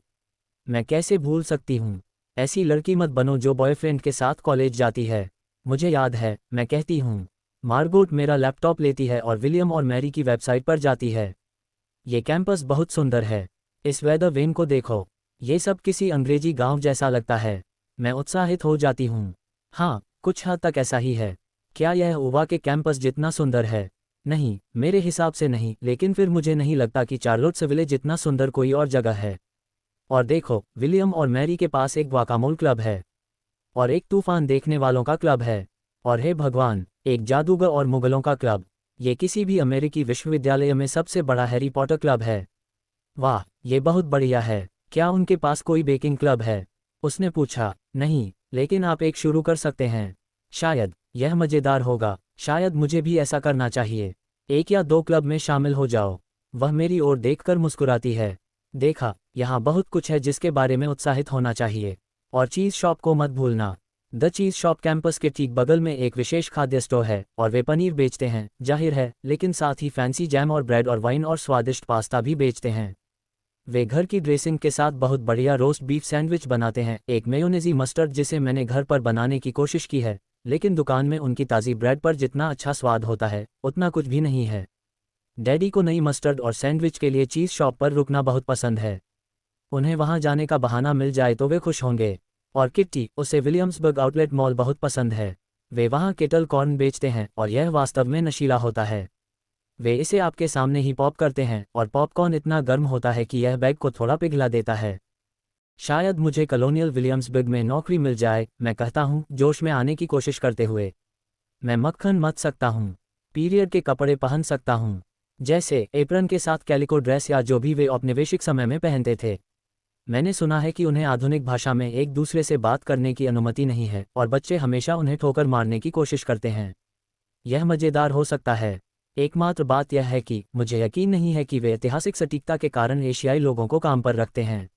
मैं कैसे भूल सकती हूँ। ऐसी लड़की मत बनो जो बॉयफ्रेंड के साथ कॉलेज जाती है। मुझे याद है, मैं कहती हूँ। मार्गोट मेरा लैपटॉप लेती है और विलियम और मैरी की वेबसाइट पर जाती है। ये कैंपस बहुत सुंदर है। इस वेदर वेन को देखो। ये सब किसी अंग्रेजी गांव जैसा लगता है। मैं उत्साहित हो जाती हूँ। हाँ, कुछ हद तक ऐसा ही है। क्या यह ओवा के कैंपस जितना सुंदर है? नहीं, मेरे हिसाब से नहीं, लेकिन फिर मुझे नहीं लगता कि चार्लोट्सविले जितना सुंदर कोई और जगह है। और देखो, विलियम और मैरी के पास एक वाकामोल क्लब है। और एक तूफान देखने वालों का क्लब है। और हे भगवान, एक जादूगर और मुगलों का क्लब। ये किसी भी अमेरिकी विश्वविद्यालय में सबसे बड़ा हैरी पॉटर क्लब है। वाह, ये बहुत बढ़िया है। क्या उनके पास कोई बेकिंग क्लब है? उसने पूछा। नहीं, लेकिन आप एक शुरू कर सकते हैं। शायद यह मज़ेदार होगा। शायद मुझे भी ऐसा करना चाहिए। 1 या 2 क्लब में शामिल हो जाओ। वह मेरी ओर देखकर मुस्कुराती है। देखा, यहाँ बहुत कुछ है जिसके बारे में उत्साहित होना चाहिए। और चीज़ शॉप को मत भूलना। द चीज़ शॉप कैंपस के ठीक बगल में एक विशेष खाद्य स्टोर है और वे पनीर बेचते हैं, जाहिर है, लेकिन साथ ही फैंसी जैम और ब्रेड और वाइन और स्वादिष्ट पास्ता भी बेचते हैं। वे घर की ड्रेसिंग के साथ बहुत बढ़िया रोस्ट बीफ सैंडविच बनाते हैं, एक मेयोनेज़ी मस्टर्ड जिसे मैंने घर पर बनाने की कोशिश की है, लेकिन दुकान में उनकी ताज़ी ब्रेड पर जितना अच्छा स्वाद होता है उतना कुछ भी नहीं है। डैडी को नई मस्टर्ड और सैंडविच के लिए चीज़ शॉप पर रुकना बहुत पसंद है। उन्हें वहां जाने का बहाना मिल जाए तो वे खुश होंगे। और किट्टी, उसे विलियम्सबर्ग आउटलेट मॉल बहुत पसंद है। वे वहां केटल कॉर्न बेचते हैं और यह वास्तव में नशीला होता है। वे इसे आपके सामने ही पॉप करते हैं और पॉपकॉर्न इतना गर्म होता है कि यह बैग को थोड़ा पिघला देता है। शायद मुझे कॉलोनियल विलियम्सबर्ग में नौकरी मिल जाए, मैं कहता हूँ, जोश में आने की कोशिश करते हुए। मैं मक्खन मत सकता हूँ। पीरियड के कपड़े पहन सकता हूँ, जैसे एप्रन के साथ कैलिको ड्रेस या जो भी वे औपनिवेशिक समय में पहनते थे। मैंने सुना है कि उन्हें आधुनिक भाषा में एक दूसरे से बात करने की अनुमति नहीं है और बच्चे हमेशा उन्हें ठोकर मारने की कोशिश करते हैं। यह मज़ेदार हो सकता है। एकमात्र बात यह है कि मुझे यकीन नहीं है कि वे ऐतिहासिक सटीकता के कारण एशियाई लोगों को काम पर रखते हैं।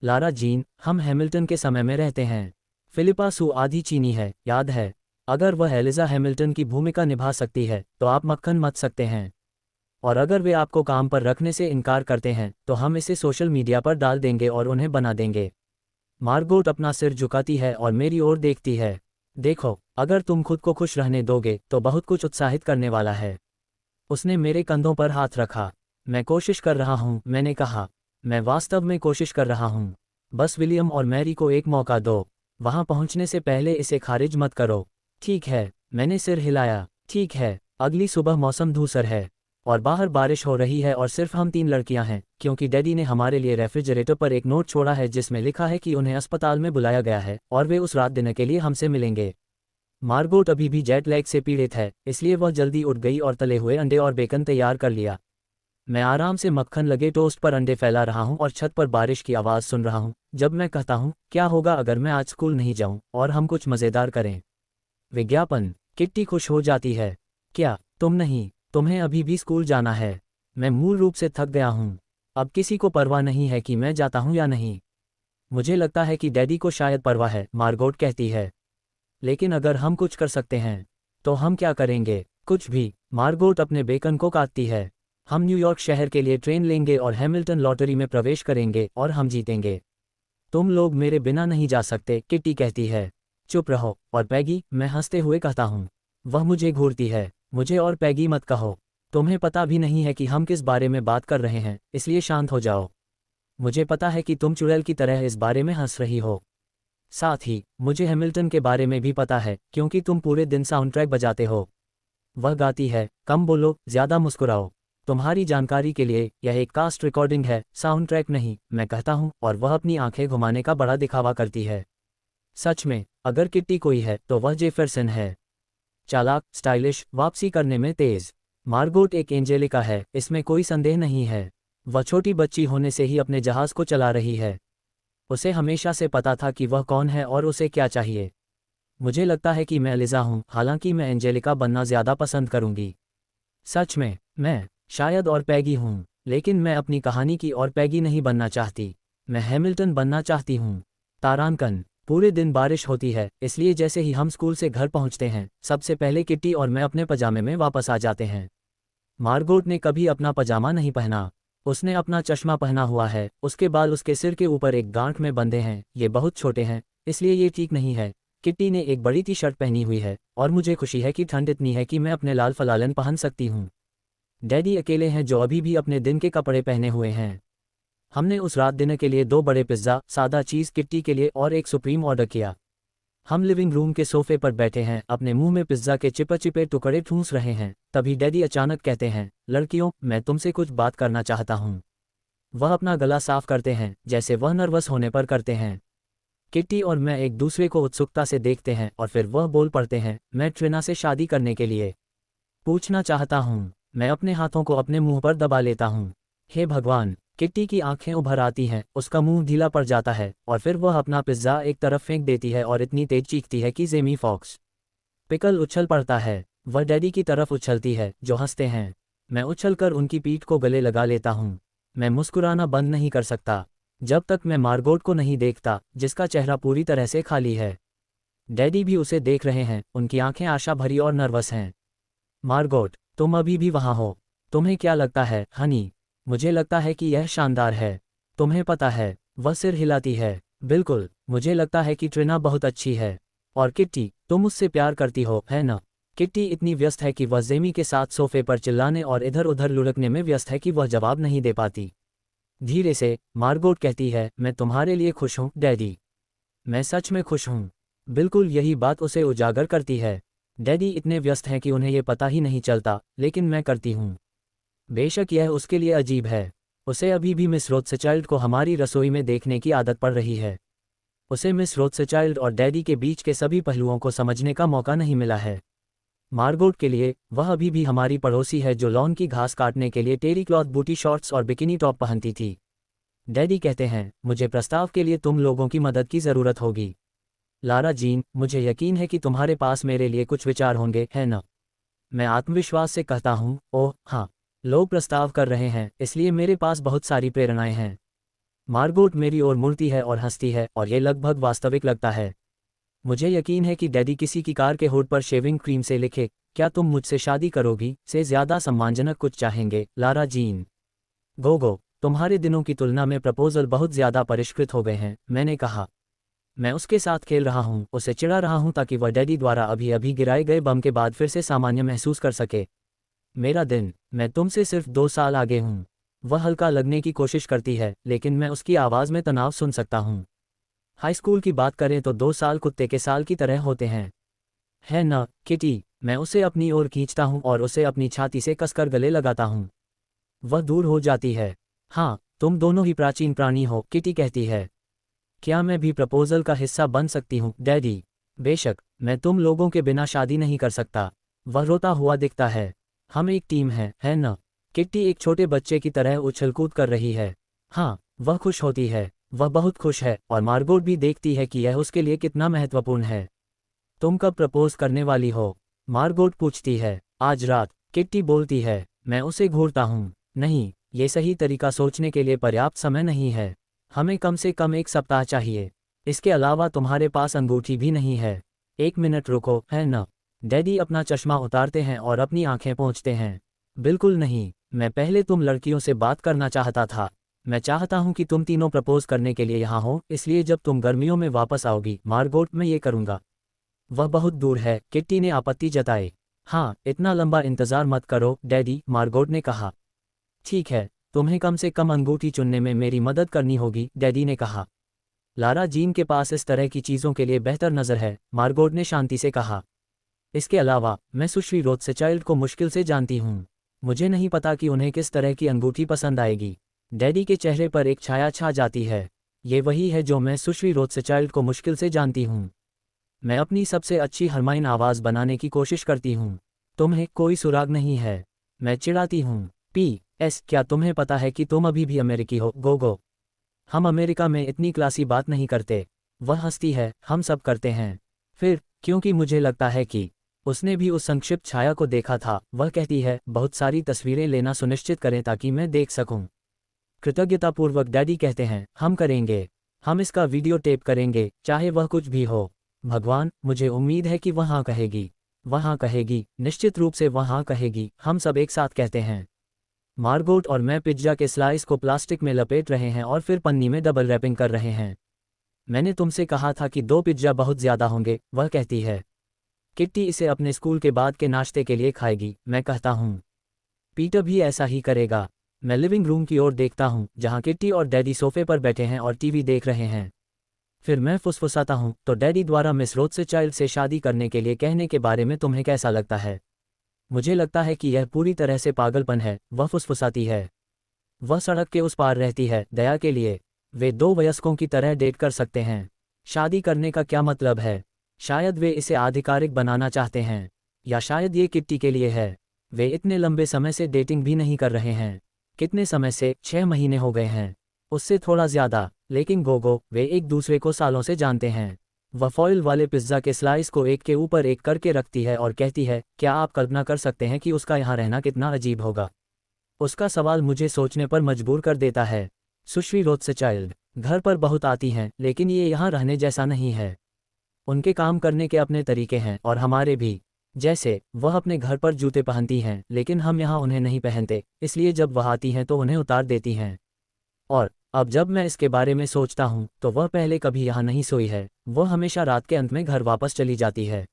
लारा जीन, हम हैमिल्टन के समय में रहते हैं। फिलिपा सू आधी चीनी है, याद है? अगर वह एलिजा हैमिल्टन की भूमिका निभा सकती है तो आप मक्खन मत सकते हैं। और अगर वे आपको काम पर रखने से इनकार करते हैं तो हम इसे सोशल मीडिया पर डाल देंगे और उन्हें बना देंगे। मार्गोट अपना सिर झुकाती है और मेरी ओर देखती है। देखो, अगर तुम खुद को खुश रहने दोगे तो बहुत कुछ उत्साहित करने वाला है। उसने मेरे कंधों पर हाथ रखा। मैं कोशिश कर रहा हूँ, मैंने कहा। मैं वास्तव में कोशिश कर रहा हूँ। बस विलियम और मैरी को एक मौका दो। वहाँ पहुँचने से पहले इसे खारिज मत करो। ठीक है, मैंने सिर हिलाया। ठीक है। अगली सुबह मौसम धूसर है और बाहर बारिश हो रही है और सिर्फ हम 3 लड़कियां हैं, क्योंकि डैडी ने हमारे लिए रेफ्रिजरेटर पर एक नोट छोड़ा है जिसमें लिखा है कि उन्हें अस्पताल में बुलाया गया है और वे उस रात डिनर के लिए हमसे मिलेंगे। मार्गोट अभी भी जेट लैग से पीड़ित है, इसलिए वह जल्दी उठ गई और तले हुए अंडे और बेकन तैयार कर लिया। मैं आराम से मक्खन लगे टोस्ट पर अंडे फैला रहा हूँ और छत पर बारिश की आवाज़ सुन रहा हूँ जब मैं कहता हूँ, क्या होगा अगर मैं आज स्कूल नहीं जाऊँ और हम कुछ मज़ेदार करें? विज्ञापन। किट्टी खुश हो जाती है। क्या तुम नहीं? तुम्हें अभी भी स्कूल जाना है। मैं मूल रूप से थक गया हूँ। अब किसी को परवाह नहीं है कि मैं जाता हूँ या नहीं। मुझे लगता है कि डैडी को शायद परवाह है, मार्गोट कहती है। लेकिन अगर हम कुछ कर सकते हैं तो हम क्या करेंगे? कुछ भी। मार्गोट अपने बेकन को काटती है। हम न्यूयॉर्क शहर के लिए ट्रेन लेंगे और हैमिल्टन लॉटरी में प्रवेश करेंगे और हम जीतेंगे। तुम लोग मेरे बिना नहीं जा सकते, किट्टी कहती है। चुप रहो। और पैगी, मैं हंसते हुए कहता हूँ। वह मुझे घूरती है। मुझे और पैगी मत कहो। तुम्हें पता भी नहीं है कि हम किस बारे में बात कर रहे हैं, इसलिए शांत हो जाओ। मुझे पता है कि तुम चुड़ैल की तरह इस बारे में हंस रही हो। साथ ही मुझे हैमिल्टन के बारे में भी पता है, क्योंकि तुम पूरे दिन साउंड ट्रैक बजाते हो। वह गाती है, कम बोलो, ज़्यादा मुस्कुराओ। तुम्हारी जानकारी के लिए, यह एक कास्ट रिकॉर्डिंग है, साउंड ट्रैक नहीं, मैं कहता हूँ, और वह अपनी आंखें घुमाने का बड़ा दिखावा करती है। सच में, अगर किट्टी कोई है तो वह जेफरसन है। चालाक, स्टाइलिश, वापसी करने में तेज। मार्गोट एक एंजेलिका है, इसमें कोई संदेह नहीं है। वह छोटी बच्ची होने से ही अपने जहाज को चला रही है। उसे हमेशा से पता था कि वह कौन है और उसे क्या चाहिए। मुझे लगता है कि मैं लिजा हूँ, हालांकि मैं एंजेलिका बनना ज़्यादा पसंद करूंगी। सच में, मैं शायद और पैगी हूँ, लेकिन मैं अपनी कहानी की और पैगी नहीं बनना चाहती। मैं हैमिल्टन बनना चाहती हूँ। तारांकन। पूरे दिन बारिश होती है, इसलिए जैसे ही हम स्कूल से घर पहुंचते हैं सबसे पहले किट्टी और मैं अपने पजामे में वापस आ जाते हैं। मार्गोट ने कभी अपना पजामा नहीं पहना। उसने अपना चश्मा पहना हुआ है, उसके बाल उसके सिर के ऊपर एक गांठ में बंधे हैं, ये बहुत छोटे हैं, इसलिए ये ठीक नहीं है। किट्टी ने एक बड़ी टी शर्ट पहनी हुई है और मुझे खुशी है कि ठंड इतनी है कि मैं अपने लाल फलालन पहन सकती हूँ। डैडी अकेले हैं जो अभी भी अपने दिन के कपड़े पहने हुए हैं। हमने उस रात डिनर के लिए 2 बड़े पिज्ज़ा, सादा चीज़ किट्टी के लिए और एक सुप्रीम ऑर्डर किया। हम लिविंग रूम के सोफे पर बैठे हैं, अपने मुंह में पिज्ज़ा के चिपचिपे टुकड़े ठूंस रहे हैं। तभी डैडी अचानक कहते हैं, लड़कियों, मैं तुमसे कुछ बात करना चाहता हूँ। वह अपना गला साफ करते हैं, जैसे वह नर्वस होने पर करते हैं। किट्टी और मैं एक दूसरे को उत्सुकता से देखते हैं और फिर वह बोल पड़ते हैं, मैं ट्रिना से शादी करने के लिए पूछना चाहता हूँ। मैं अपने हाथों को अपने मुंह पर दबा लेता हूँ। हे भगवान! किट्टी की आंखें उभर आती हैं, उसका मुंह ढीला पड़ जाता है और फिर वह अपना पिज्ज़ा एक तरफ फेंक देती है और इतनी तेज चीखती है कि जेमी फॉक्स पिकल उछल पड़ता है। वह डैडी की तरफ उछलती है, जो हंसते हैं। मैं उछलकर उनकी पीठ को गले लगा लेता हूँ। मैं मुस्कुराना बंद नहीं कर सकता जब तक मैं मार्गोट को नहीं देखता, जिसका चेहरा पूरी तरह से खाली है। डैडी भी उसे देख रहे हैं, उनकी आंखें आशा भरी और नर्वस हैं। मार्गोट, तुम अभी भी वहाँ हो? तुम्हें क्या लगता है, हनी? मुझे लगता है कि यह शानदार है। तुम्हें पता है? वह सिर हिलाती है। बिल्कुल, मुझे लगता है कि ट्रिना बहुत अच्छी है। और किट्टी, तुम उससे प्यार करती हो, है ना? किट्टी इतनी व्यस्त है कि वह जेमी के साथ सोफे पर चिल्लाने और इधर उधर लुढ़कने में व्यस्त है कि वह जवाब नहीं दे पाती। धीरे से मार्गोट कहती है, मैं तुम्हारे लिए खुश हूँ डैडी। मैं सच में खुश हूँ। बिल्कुल यही बात उसे उजागर करती है। डैडी इतने व्यस्त हैं कि उन्हें ये पता ही नहीं चलता, लेकिन मैं करती हूँ। बेशक यह उसके लिए अजीब है। उसे अभी भी मिस रोथस्चाइल्ड को हमारी रसोई में देखने की आदत पड़ रही है। उसे मिस रोथस्चाइल्ड और डैडी के बीच के सभी पहलुओं को समझने का मौका नहीं मिला है। मार्गोट के लिए वह अभी भी हमारी पड़ोसी है जो लॉन की घास काटने के लिए टेरी क्लॉथ बूटी शॉर्ट्स और बिकिनी टॉप पहनती थी। डैडी कहते हैं, मुझे प्रस्ताव के लिए तुम लोगों की मदद की ज़रूरत होगी। लारा जीन, मुझे यकीन है कि तुम्हारे पास मेरे लिए कुछ विचार होंगे, है ना? मैं आत्मविश्वास से कहता हूँ, ओह हाँ, लोग प्रस्ताव कर रहे हैं, इसलिए मेरे पास बहुत सारी प्रेरणाएं हैं। मार्गोट मेरी ओर मुड़ती है और हंसती है और ये लगभग वास्तविक लगता है। मुझे यकीन है कि डैडी किसी की कार के हुड पर शेविंग क्रीम से लिखे, क्या तुम मुझसे शादी करोगी, से ज़्यादा सम्मानजनक कुछ चाहेंगे, लारा जीन। गोगो, तुम्हारे दिनों की तुलना में प्रपोजल बहुत ज़्यादा परिष्कृत हो गए हैं, मैंने कहा। मैं उसके साथ खेल रहा हूँ, उसे चिढ़ा रहा हूँ ताकि वह डैडी द्वारा अभी अभी गिराए गए बम के बाद फिर से सामान्य महसूस कर सके। मेरा दिन, मैं तुमसे सिर्फ 2 साल आगे हूँ। वह हल्का लगने की कोशिश करती है, लेकिन मैं उसकी आवाज़ में तनाव सुन सकता हूँ। हाई स्कूल की बात करें तो 2 साल कुत्ते के साल की तरह होते हैं, है ना किटी? मैं उसे अपनी ओर खींचता हूँ और उसे अपनी छाती से कसकर गले लगाता हूँ। वह दूर हो जाती है। हाँ, तुम दोनों ही प्राचीन प्राणी हो, किटी कहती है। क्या मैं भी प्रपोजल का हिस्सा बन सकती हूँ, डैडी? बेशक, मैं तुम लोगों के बिना शादी नहीं कर सकता। वह रोता हुआ दिखता है। हम एक टीम है ना? किट्टी एक छोटे बच्चे की तरह उछलकूद कर रही है। हाँ, वह खुश होती है, वह बहुत खुश है और मार्गोट भी देखती है कि यह उसके लिए कितना महत्वपूर्ण है। तुम कब प्रपोज करने वाली हो? मार्गोट पूछती है। आज रात, किट्टी बोलती है। मैं उसे घूरता हूँ। नहीं, ये सही तरीका सोचने के लिए पर्याप्त समय नहीं है। हमें कम से कम 1 सप्ताह चाहिए। इसके अलावा तुम्हारे पास अंगूठी भी नहीं है। 1 मिनट रुको, है ना? डैडी अपना चश्मा उतारते हैं और अपनी आंखें पोंछते हैं। बिल्कुल नहीं, मैं पहले तुम लड़कियों से बात करना चाहता था। मैं चाहता हूँ कि तुम तीनों प्रपोज करने के लिए यहाँ हो, इसलिए जब तुम गर्मियों में वापस आओगी, मार्गोट, मैं ये करूँगा। वह बहुत दूर है, किट्टी ने आपत्ति जताई। हाँ, इतना लंबा इंतज़ार मत करो डैडी, मार्गोट ने कहा। ठीक है, तुम्हें कम से कम अंगूठी चुनने में मेरी मदद करनी होगी, डैडी ने कहा। लारा जीन के पास इस तरह की चीज़ों के लिए बेहतर नज़र है, मार्गोट ने शांति से कहा। इसके अलावा, मैं सुश्री रोथस्चाइल्ड को मुश्किल से जानती हूँ। मुझे नहीं पता कि उन्हें किस तरह की अंगूठी पसंद आएगी। डैडी के चेहरे पर एक छाया छा जाती है। ये वही है जो मैं सुश्री रोथस्चाइल्ड को मुश्किल से जानती हूँ। मैं अपनी सबसे अच्छी हरमाइन आवाज़ बनाने की कोशिश करती हूँ। तुम्हें कोई सुराग नहीं है। मैं चिढ़ाती हूँ। P.S. क्या तुम्हें पता है कि तुम अभी भी अमेरिकी हो, गोगो? हम अमेरिका में इतनी क्लासी बात नहीं करते। वह हंसती है, हम सब करते हैं। फिर, क्योंकि मुझे लगता है कि उसने भी उस संक्षिप्त छाया को देखा था, वह कहती है, बहुत सारी तस्वीरें लेना सुनिश्चित करें ताकि मैं देख सकूं। कृतज्ञतापूर्वक डैडी कहते हैं, हम करेंगे। हम इसका वीडियो टेप करेंगे, चाहे वह कुछ भी हो। भगवान, मुझे उम्मीद है कि वह हाँ कहेगी। वह हाँ कहेगी, निश्चित रूप से वह हाँ कहेगी, हम सब एक साथ कहते हैं। मार्गोट और मैं पिज्जा के स्लाइस को प्लास्टिक में लपेट रहे हैं और फिर पन्नी में डबल रैपिंग कर रहे हैं। मैंने तुमसे कहा था कि 2 पिज्जा बहुत ज़्यादा होंगे, वह कहती है। किट्टी इसे अपने स्कूल के बाद के नाश्ते के लिए खाएगी, मैं कहता हूँ। पीटर भी ऐसा ही करेगा। मैं लिविंग रूम की ओर देखता हूँ, जहाँ किट्टी और डैडी सोफे पर बैठे हैं और टीवी देख रहे हैं। फिर मैं फुसफुसाता हूँ, तो डैडी द्वारा मिस रोथस्चाइल्ड से शादी करने के लिए कहने के बारे में तुम्हें कैसा लगता है? मुझे लगता है कि यह पूरी तरह से पागलपन है, वह फुसफुसाती है। वह सड़क के उस पार रहती है, दया के लिए। वे 2 वयस्कों की तरह डेट कर सकते हैं। शादी करने का क्या मतलब है? शायद वे इसे आधिकारिक बनाना चाहते हैं, या शायद ये किट्टी के लिए है। वे इतने लंबे समय से डेटिंग भी नहीं कर रहे हैं। कितने समय से? 6 महीने हो गए हैं, उससे थोड़ा ज़्यादा। लेकिन गोगो, वे एक दूसरे को सालों से जानते हैं। वह फॉइल वाले पिज्ज़ा के स्लाइस को एक के ऊपर एक करके रखती है और कहती है, क्या आप कल्पना कर सकते हैं कि उसका यहाँ रहना कितना अजीब होगा? उसका सवाल मुझे सोचने पर मजबूर कर देता है। सुश्री रोथस्चाइल्ड घर पर बहुत आती हैं, लेकिन ये यहाँ रहने जैसा नहीं है। उनके काम करने के अपने तरीके हैं, और हमारे भी। जैसे वह अपने घर पर जूते पहनती हैं, लेकिन हम यहाँ उन्हें नहीं पहनते, इसलिए जब वह आती हैं तो उन्हें उतार देती हैं। और अब जब मैं इसके बारे में सोचता हूँ, तो वह पहले कभी यहाँ नहीं सोई है। वह हमेशा रात के अंत में घर वापस चली जाती है,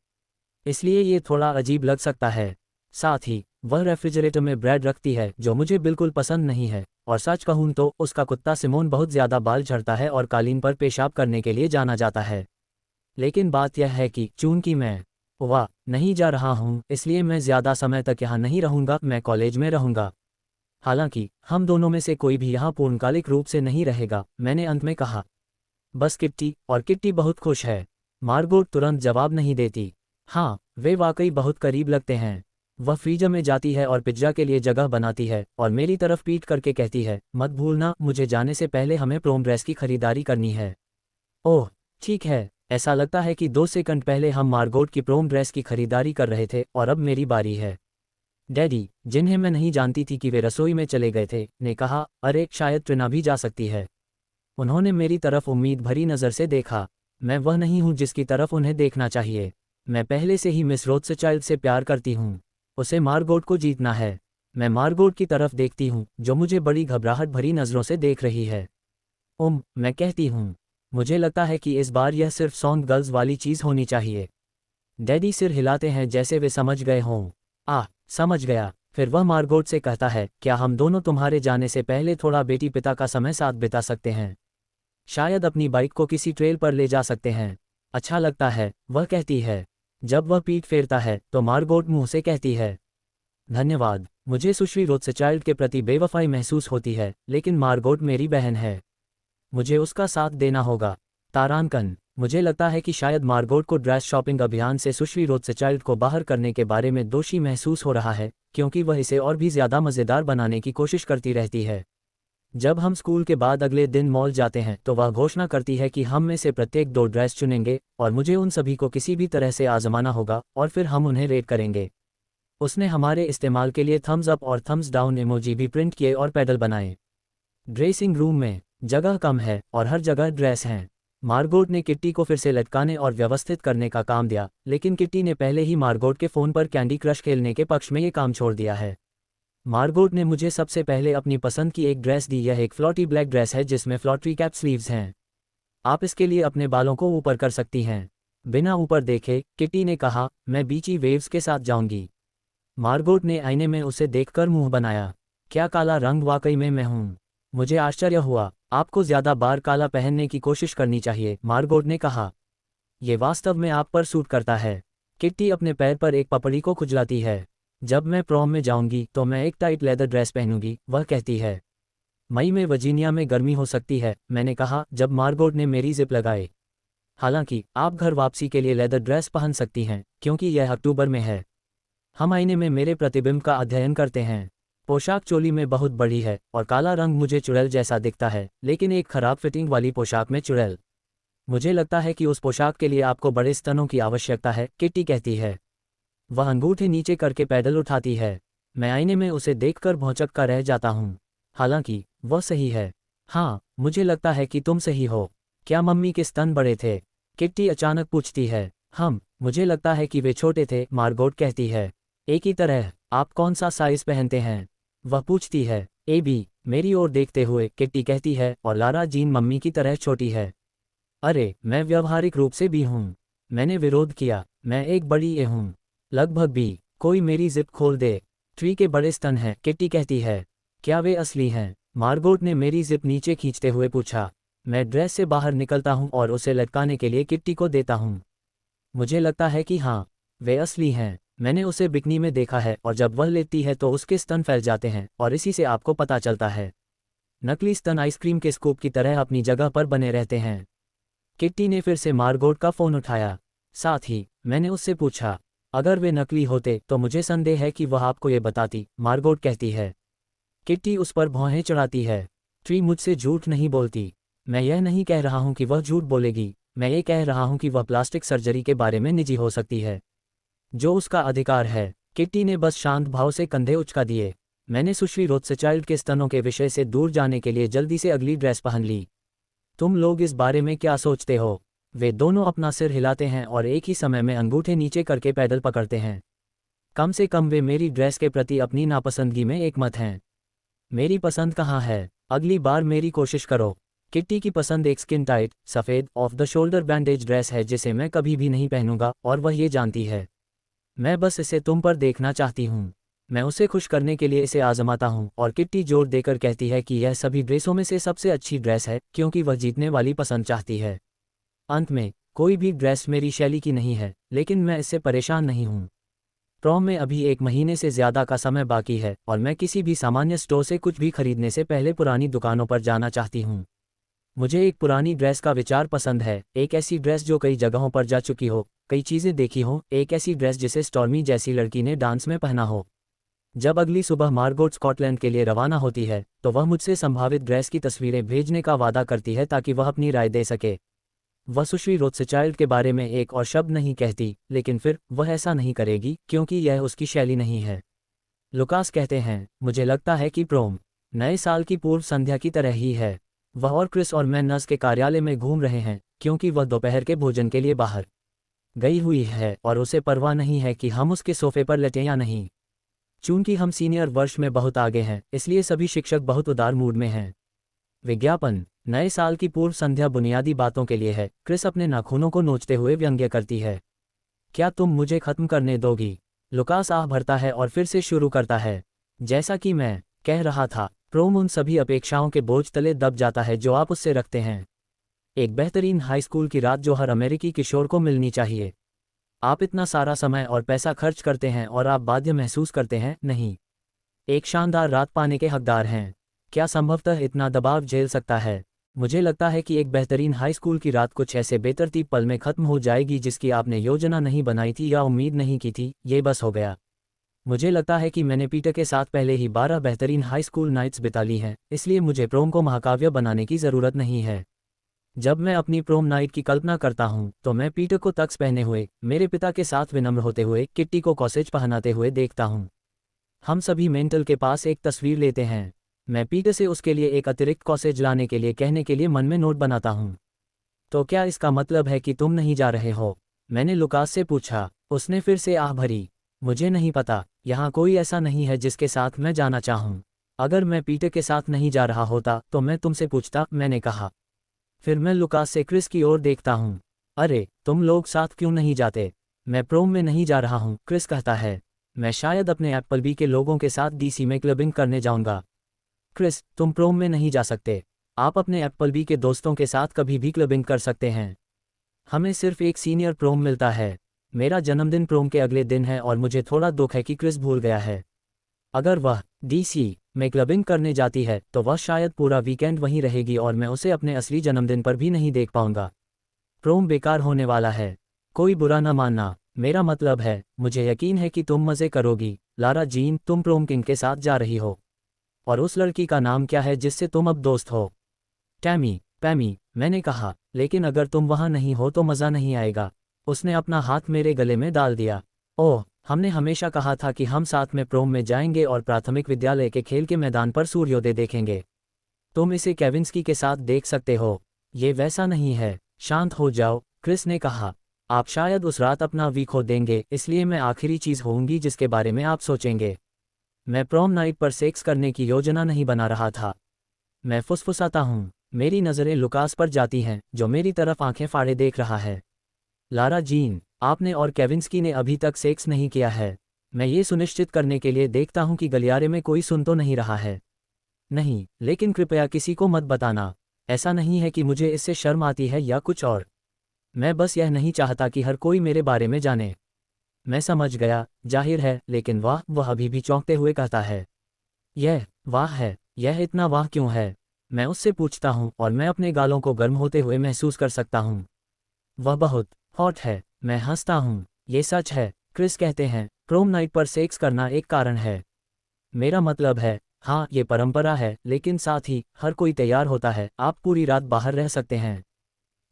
इसलिए ये थोड़ा अजीब लग सकता है। साथ ही वह रेफ्रिजरेटर में ब्रेड रखती है, जो मुझे बिल्कुल पसंद नहीं है। और सच कहूँ तो उसका कुत्ता सिमोन बहुत ज़्यादा बाल झड़ता है और कालीन पर पेशाब करने के लिए जाना जाता है। लेकिन बात यह है कि चूंकि मैं वाह नहीं जा रहा हूँ, इसलिए मैं ज़्यादा समय तक यहाँ नहीं रहूँगा, मैं कॉलेज में रहूँगा। हालांकि हम दोनों में से कोई भी यहाँ पूर्णकालिक रूप से नहीं रहेगा, मैंने अंत में कहा। बस किट्टी, और किट्टी बहुत खुश है। मार्गोट तुरंत जवाब नहीं देती। हाँ, वे वाकई बहुत करीब लगते हैं। वह फ्रीजर में जाती है और पिज्जा के लिए जगह बनाती है और मेरी तरफ पीट करके कहती है, मत भूलना, मुझे जाने से पहले हमें प्रोम ड्रेस की खरीदारी करनी है। ओह ठीक है। ऐसा लगता है कि 2 सेकंड पहले हम मार्गोट की प्रोम ड्रेस की खरीदारी कर रहे थे और अब मेरी बारी है। डैडी, जिन्हें मैं नहीं जानती थी कि वे रसोई में चले गए थे, ने कहा, अरे शायद ट्रिना भी जा सकती है। उन्होंने मेरी तरफ उम्मीद भरी नज़र से देखा। मैं वह नहीं हूँ जिसकी तरफ उन्हें देखना चाहिए। मैं पहले से ही मिस रोथस्चाइल्ड से प्यार करती हूँ। उसे मार्गोट को जीतना है। मैं मार्गोट की तरफ देखती हूँ, जो मुझे बड़ी घबराहट भरी नज़रों से देख रही है। मैं कहती हूँ, मुझे लगता है कि इस बार यह सिर्फ सॉन्ग गर्ल्स वाली चीज़ होनी चाहिए। डैडी सिर हिलाते हैं जैसे वे समझ गए हों। समझ गया। फिर वह मार्गोट से कहता है, क्या हम दोनों तुम्हारे जाने से पहले थोड़ा बेटी पिता का समय साथ बिता सकते हैं? शायद अपनी बाइक को किसी ट्रेल पर ले जा सकते हैं। अच्छा लगता है, वह कहती है। जब वह पीठ फेरता है तो मार्गोट मुंह से कहती है, धन्यवाद। मुझे सुश्री रोथस्चाइल्ड के प्रति बेवफाई महसूस होती है, लेकिन मार्गोट मेरी बहन है। मुझे उसका साथ देना होगा। तारांकन, मुझे लगता है कि शायद मार्गोट को ड्रेस शॉपिंग अभियान से सुश्री रोथस्चाइल्ड को बाहर करने के बारे में दोषी महसूस हो रहा है, क्योंकि वह इसे और भी ज़्यादा मज़ेदार बनाने की कोशिश करती रहती है। जब हम स्कूल के बाद अगले दिन मॉल जाते हैं तो वह घोषणा करती है कि हम में से प्रत्येक 2 ड्रेस चुनेंगे और मुझे उन सभी को किसी भी तरह से आजमाना होगा और फिर हम उन्हें रेट करेंगे। उसने हमारे इस्तेमाल के लिए थम्स अप और थम्स डाउन इमोजी भी प्रिंट किए और पैडल बनाए। ड्रेसिंग रूम में जगह कम है और हर जगह ड्रेस हैं। मार्गोट ने किट्टी को फिर से लटकाने और व्यवस्थित करने का काम दिया, लेकिन किट्टी ने पहले ही मार्गोट के फ़ोन पर कैंडी क्रश खेलने के पक्ष में ये काम छोड़ दिया है। मार्गोट ने मुझे सबसे पहले अपनी पसंद की एक ड्रेस दी। यह एक फ्लॉटी ब्लैक ड्रेस है जिसमें फ्लॉटरी कैप स्लीव्स हैं। आप इसके लिए अपने बालों को ऊपर कर सकती हैं। बिना ऊपर देखे, किट्टी ने कहा, मैं बीची वेव्स के साथ जाऊंगी। मार्गोट ने आईने में उसे देखकर मुंह बनाया। क्या काला रंग वाकई में मैं हूँ? मुझे आश्चर्य हुआ। आपको ज़्यादा बार काला पहनने की कोशिश करनी चाहिए, मार्गोट ने कहा। ये वास्तव में आप पर सूट करता है। किट्टी अपने पैर पर एक पपड़ी को खुजलाती है। जब मैं प्रॉम में जाऊंगी तो मैं एक टाइट लेदर ड्रेस पहनूंगी, वह कहती है। मई में वर्जीनिया में गर्मी हो सकती है, मैंने कहा जब मार्गोट ने मेरी जिप लगाई। हालांकि आप घर वापसी के लिए लेदर ड्रेस पहन सकती हैं, क्योंकि यह अक्टूबर में है। हम आईने में मेरे प्रतिबिंब का अध्ययन करते हैं। पोशाक चोली में बहुत बड़ी है और काला रंग मुझे चुड़ैल जैसा दिखता है, लेकिन एक खराब फिटिंग वाली पोशाक में चुड़ैल। मुझे लगता है कि उस पोशाक के लिए आपको बड़े स्तनों की आवश्यकता है, किट्टी कहती है। वह अंगूठे नीचे करके पैडल उठाती है। मैं आईने में उसे देखकर भौंचक कर रह जाता हूँ। हालांकि वह सही है। हाँ, मुझे लगता है कि तुम सही हो। क्या मम्मी के स्तन बड़े थे? किट्टी अचानक पूछती है। मुझे लगता है कि वे छोटे थे, मार्गोट कहती है। एक ही तरह। आप कौन सा साइज पहनते हैं? वह पूछती है। ए बी, मेरी ओर देखते हुए किट्टी कहती है, और लारा जीन मम्मी की तरह छोटी है। अरे, मैं व्यावहारिक रूप से भी हूँ। मैंने विरोध किया। मैं एक बड़ी ए हूँ। लगभग भी। कोई मेरी जिप खोल दे। ट्री के बड़े स्तन हैं, किट्टी कहती है। क्या वे असली हैं? मार्गोट ने मेरी जिप नीचे खींचते हुए पूछा। मैं ड्रेस से बाहर निकलता हूँ और उसे लटकाने के लिए किट्टी को देता हूँ। मुझे लगता है कि हाँ, वे असली हैं। मैंने उसे बिकनी में देखा है, और जब वह लेती है तो उसके स्तन फैल जाते हैं, और इसी से आपको पता चलता है। नकली स्तन आइसक्रीम के स्कूप की तरह अपनी जगह पर बने रहते हैं। किट्टी ने फिर से मार्गोट का फ़ोन उठाया। साथ ही मैंने उससे पूछा, अगर वे नकली होते तो मुझे संदेह है कि वह आपको ये बताती, मार्गोट कहती है। किट्टी उस पर भौहें चढ़ाती है। ट्री मुझसे झूठ नहीं बोलती। मैं यह नहीं कह रहा हूँ कि वह झूठ बोलेगी, मैं ये कह रहा हूँ कि वह प्लास्टिक सर्जरी के बारे में निजी हो सकती है, जो उसका अधिकार है। किट्टी ने बस शांत भाव से कंधे उचका दिए। मैंने सुश्री रोथस्चाइल्ड के स्तनों के विषय से दूर जाने के लिए जल्दी से अगली ड्रेस पहन ली। तुम लोग इस बारे में क्या सोचते हो? वे दोनों अपना सिर हिलाते हैं और एक ही समय में अंगूठे नीचे करके पैडल पकड़ते हैं। कम से कम वे मेरी ड्रेस के प्रति अपनी नापसंदगी में एकमत हैं। मेरी पसंद कहाँ है? अगली बार मेरी कोशिश करो। किट्टी की पसंद एक स्किन टाइट, सफ़ेद, of the shoulder bandage dress है जिसे मैं कभी भी नहीं पहनूंगा, और वह ये जानती है। मैं बस इसे तुम पर देखना चाहती हूँ। मैं उसे खुश करने के लिए इसे आजमाता हूँ, और किट्टी जोर देकर कहती है कि यह सभी ड्रेसों में से सबसे अच्छी ड्रेस है, क्योंकि वह जीतने वाली पसंद चाहती है। अंत में, कोई भी ड्रेस मेरी शैली की नहीं है, लेकिन मैं इससे परेशान नहीं हूँ। प्रॉम में अभी 1 महीने से ज़्यादा का समय बाकी है, और मैं किसी भी सामान्य स्टोर से कुछ भी खरीदने से पहले पुरानी दुकानों पर जाना चाहती हूँ। मुझे एक पुरानी ड्रेस का विचार पसंद है, एक ऐसी ड्रेस जो कई जगहों पर जा चुकी हो, कई चीज़ें देखी हो, एक ऐसी ड्रेस जिसे स्टॉर्मी जैसी लड़की ने डांस में पहना हो। जब अगली सुबह मार्गोट स्कॉटलैंड के लिए रवाना होती है, तो वह मुझसे संभावित ड्रेस की तस्वीरें भेजने का वादा करती है ताकि वह अपनी राय दे सके। वह सुश्री रोथस्चाइल्ड के बारे में एक और शब्द नहीं कहती, लेकिन फिर वह ऐसा नहीं करेगी क्योंकि यह उसकी शैली नहीं है। लुकास कहते हैं, मुझे लगता है कि प्रोम नए साल की पूर्व संध्या की तरह ही है। वह और क्रिस और मैं नर्स के कार्यालय में घूम रहे हैं, क्योंकि वह दोपहर के भोजन के लिए बाहर गई हुई है और उसे परवाह नहीं है कि हम उसके सोफे पर लेटें या नहीं। चूंकि हम सीनियर वर्ष में बहुत आगे हैं, इसलिए सभी शिक्षक बहुत उदार मूड में हैं। विज्ञापन। नए साल की पूर्व संध्या बुनियादी बातों के लिए है। क्रिस अपने नाखूनों को नोचते हुए व्यंग्य करती है। क्या तुम मुझे खत्म करने दोगी? लुकास आह भरता है और फिर से शुरू करता है। जैसा कि मैं कह रहा था, प्रोम उन सभी अपेक्षाओं के बोझ तले दब जाता है जो आप उससे रखते हैं। एक बेहतरीन हाई स्कूल की रात जो हर अमेरिकी किशोर को मिलनी चाहिए। आप इतना सारा समय और पैसा खर्च करते हैं और आप बाध्य महसूस करते हैं, नहीं, एक शानदार रात पाने के हकदार हैं। क्या संभवतः इतना दबाव झेल सकता है? मुझे लगता है कि एक बेहतरीन हाई स्कूल की रात कुछ ऐसे बेतरतीब पल में खत्म हो जाएगी जिसकी आपने योजना नहीं बनाई थी या उम्मीद नहीं की थी। ये बस हो गया। मुझे लगता है कि मैंने पीटर के साथ पहले ही 12 बेहतरीन हाई स्कूल नाइट्स बिता ली हैं, इसलिए मुझे प्रोम को महाकाव्य बनाने की ज़रूरत नहीं है। जब मैं अपनी प्रोम नाइट की कल्पना करता हूँ, तो मैं पीटर को टक्स पहने हुए, मेरे पिता के साथ विनम्र होते हुए, किट्टी को कॉसेज पहनाते हुए देखता हूँ। हम सभी मेंटल के पास एक तस्वीर लेते हैं। मैं पीटर से उसके लिए एक अतिरिक्त कॉसेज लाने के लिए कहने के लिए मन में नोट बनाता हूँ। तो क्या इसका मतलब है कि तुम नहीं जा रहे हो? मैंने लुकास से पूछा। उसने फिर से आह भरी। मुझे नहीं पता, यहाँ कोई ऐसा नहीं है जिसके साथ मैं जाना चाहूँ। अगर मैं पीटर के साथ नहीं जा रहा होता तो मैं तुमसे पूछता, मैंने कहा। फिर मैं लुकास से क्रिस की ओर देखता हूँ। अरे, तुम लोग साथ क्यों नहीं जाते? मैं प्रोम में नहीं जा रहा हूँ, क्रिस कहता है। मैं शायद अपने एप्पलबी के लोगों के साथ डीसी में क्लबिंग करने जाऊंगा। क्रिस, तुम प्रोम में नहीं जा सकते। आप अपने एप्पलबी के दोस्तों के साथ कभी भी क्लबिंग कर सकते हैं। हमें सिर्फ एक सीनियर प्रोम मिलता है। मेरा जन्मदिन प्रोम के अगले दिन है और मुझे थोड़ा दुख है कि क्रिस भूल गया है। अगर वह डीसी में क्लबिंग करने जाती है तो वह शायद पूरा वीकेंड वहीं रहेगी और मैं उसे अपने असली जन्मदिन पर भी नहीं देख पाऊंगा। प्रोम बेकार होने वाला है। कोई बुरा न मानना, मेरा मतलब है, मुझे यकीन है कि तुम मज़े करोगी। लारा जीन, तुम प्रोम किंग के साथ जा रही हो। और उस लड़की का नाम क्या है जिससे तुम अब दोस्त हो? टैमी। पैमी, मैंने कहा, लेकिन अगर तुम वहाँ नहीं हो तो मज़ा नहीं आएगा। उसने अपना हाथ मेरे गले में डाल दिया। ओह, हमने हमेशा कहा था कि हम साथ में प्रोम में जाएंगे और प्राथमिक विद्यालय के खेल के मैदान पर सूर्योदय देखेंगे। तुम इसे केविंस्की के साथ देख सकते हो। ये वैसा नहीं है, शांत हो जाओ, क्रिस ने कहा। आप शायद उस रात अपना वीक खो देंगे, इसलिए मैं आखिरी चीज़ होऊंगी जिसके बारे में आप सोचेंगे। मैं प्रॉम नाइट पर सेक्स करने की योजना नहीं बना रहा था। मैं फुसफुसाता हूँ। मेरी नज़रें लुकास पर जाती हैं, जो मेरी तरफ आंखें फाड़े देख रहा है। लारा जीन, आपने और केविंस्की ने अभी तक सेक्स नहीं किया है। मैं ये सुनिश्चित करने के लिए देखता हूँ कि गलियारे में कोई सुन तो नहीं रहा है। नहीं, लेकिन कृपया किसी को मत बताना। ऐसा नहीं है कि मुझे इससे शर्म आती है या कुछ और। मैं बस यह नहीं चाहता कि हर कोई मेरे बारे में जाने। मैं समझ गया, जाहिर है, लेकिन वाह, वह अभी भी चौंकते हुए कहता है। यह वाह है, यह इतना वाह क्यों है? मैं उससे पूछता हूँ और मैं अपने गालों को गर्म होते हुए महसूस कर सकता हूँ। वह बहुत हॉट है। मैं हंसता हूँ। ये सच है, क्रिस कहते हैं, प्रोम नाइट पर सेक्स करना एक कारण है। मेरा मतलब है, हाँ, ये परंपरा है, लेकिन साथ ही हर कोई तैयार होता है, आप पूरी रात बाहर रह सकते हैं।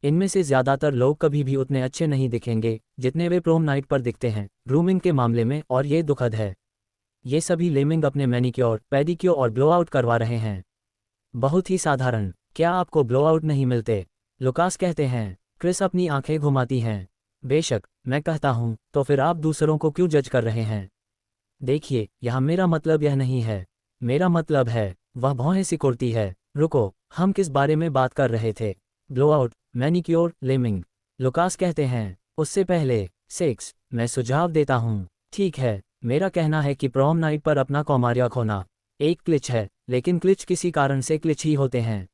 इनमें से ज़्यादातर लोग कभी भी उतने अच्छे नहीं दिखेंगे जितने वे प्रोम नाइट पर दिखते हैं, ग्रूमिंग के मामले में, और ये दुखद है। ये सभी लेमिंग अपने मैनिक्योर, पेडिक्योर और ब्लोआउट करवा रहे हैं। बहुत ही साधारण। क्या आपको ब्लोआउट नहीं मिलते? लुकास कहते हैं। क्रिस अपनी आंखें घुमाती हैं। बेशक, मैं कहता हूँ, तो फिर आप दूसरों को क्यों जज कर रहे हैं? देखिए, यहाँ मेरा मतलब यह नहीं है। मेरा मतलब है, वह भौहें सिकोड़ती है। रुको, हम किस बारे में बात कर रहे थे? Blowout, manicure, लेमिंग। लुकास कहते हैं, उससे पहले सेक्स। मैं सुझाव देता हूँ। ठीक है, मेरा कहना है कि प्रॉम नाइट पर अपना कौमार्य खोना एक क्लिच है, लेकिन क्लिच किसी कारण से क्लिच ही होते हैं।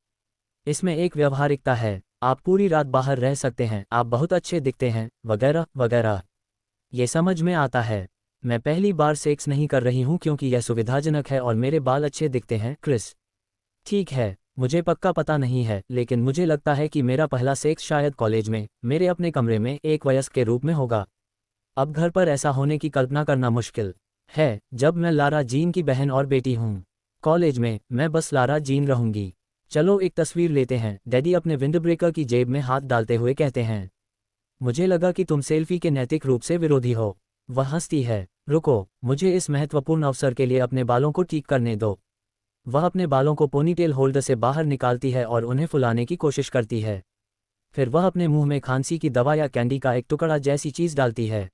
इसमें एक व्यवहारिकता है। आप पूरी रात बाहर रह सकते हैं, आप बहुत अच्छे दिखते हैं, वगैरह वगैरह। ये समझ में आता है। मैं पहली बार सेक्स नहीं कर रही हूँ क्योंकि यह सुविधाजनक है और मेरे बाल अच्छे दिखते हैं, क्रिस। ठीक है, मुझे पक्का पता नहीं है, लेकिन मुझे लगता है कि मेरा पहला सेक्स शायद कॉलेज में, मेरे अपने कमरे में एक वयस्क के रूप में होगा। अब घर पर ऐसा होने की कल्पना करना मुश्किल है, जब मैं लारा जीन की बहन और बेटी हूँ। कॉलेज में, मैं बस लारा जीन रहूंगी। चलो एक तस्वीर लेते हैं, डैडी अपने विंडब्रेकर की जेब में हाथ डालते हुए कहते हैं। मुझे लगा कि तुम सेल्फी के नैतिक रूप से विरोधी हो। वह हंसती है। रुको, मुझे इस महत्वपूर्ण अवसर के लिए अपने बालों को ठीक करने दो। वह अपने बालों को पोनीटेल होल्डर से बाहर निकालती है और उन्हें फुलाने की कोशिश करती है। फिर वह अपने मुंह में खांसी की दवा या कैंडी का एक टुकड़ा जैसी चीज़ डालती है।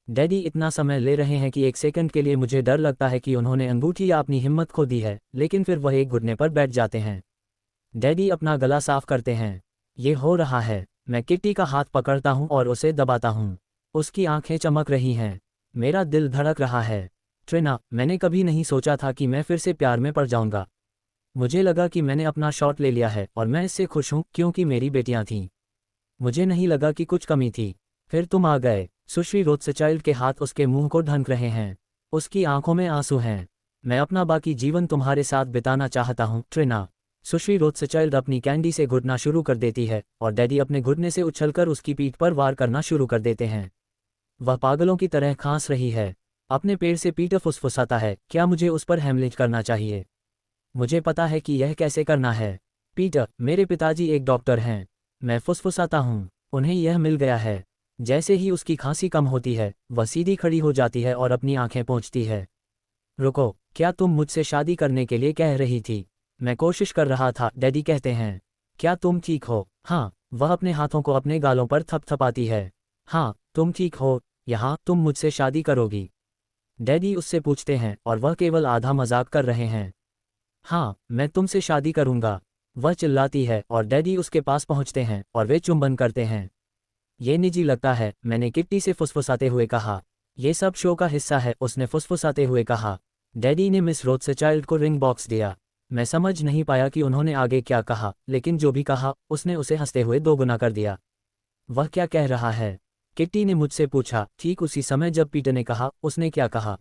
डैडी इतना समय ले रहे हैं कि एक सेकंड के लिए मुझे डर लगता है कि उन्होंने अंगूठी या अपनी हिम्मत खो दी है, लेकिन फिर वह एक घुटने पर बैठ जाते हैं। डैडी अपना गला साफ करते हैं। ये हो रहा है। मैं किट्टी का हाथ पकड़ता हूँ और उसे दबाता हूँ। उसकी आंखें चमक रही हैं। मेरा दिल धड़क रहा है। ट्रिना, मैंने कभी नहीं सोचा था कि मैं फिर से प्यार में पड़ जाऊंगा। मुझे लगा कि मैंने अपना शॉट ले लिया है और मैं इससे खुश हूँ क्योंकि मेरी बेटियां थीं। मुझे नहीं लगा कि कुछ कमी थी। फिर तुम आ गए। सुश्री रोथस्चाइल्ड के हाथ उसके मुंह को ढंक रहे हैं। उसकी आंखों में आंसू हैं। मैं अपना बाकी जीवन तुम्हारे साथ बिताना चाहता हूँ, ट्रिना। सुश्री रोथस्चाइल्ड अपनी कैंडी से घुटना शुरू कर देती है और डैडी अपने घुटने से उछलकर उसकी पीठ पर वार करना शुरू कर देते हैं। वह पागलों की तरह खांस रही है। अपने पेड़ से पीटर फुसफुसाता है, क्या मुझे उस पर हेमलेज करना चाहिए? मुझे पता है कि यह कैसे करना है। पीटर, मेरे पिताजी एक डॉक्टर हैं। मैं फुसफुसाता हूँ। उन्हें यह मिल गया है। जैसे ही उसकी खांसी कम होती है, वह सीधी खड़ी हो जाती है और अपनी आंखें पोंछती है। रुको, क्या तुम मुझसे शादी करने के लिए कह रही थी? मैं कोशिश कर रहा था, डैडी कहते हैं। क्या तुम ठीक हो? हाँ। वह अपने हाथों को अपने गालों पर थपथपाती है। हाँ, तुम ठीक हो? यहाँ, तुम मुझसे शादी करोगी? डैडी उससे पूछते हैं और वह केवल आधा मजाक कर रहे हैं। हाँ, मैं तुमसे शादी करूँगा। वह चिल्लाती है और डैडी उसके पास पहुँचते हैं और वे चुंबन करते हैं। ये निजी लगता है, मैंने किट्टी से फुसफुसाते हुए कहा। ये सब शो का हिस्सा है, उसने फुसफुसाते हुए कहा। डैडी ने मिस रोथस्चाइल्ड को रिंग बॉक्स दिया। मैं समझ नहीं पाया कि उन्होंने आगे क्या कहा, लेकिन जो भी कहा, उसने उसे हंसते हुए दोगुना कर दिया। वह क्या कह रहा है? किट्टी ने मुझसे पूछा, ठीक उसी समय जब पीटर ने कहा, उसने क्या कहा?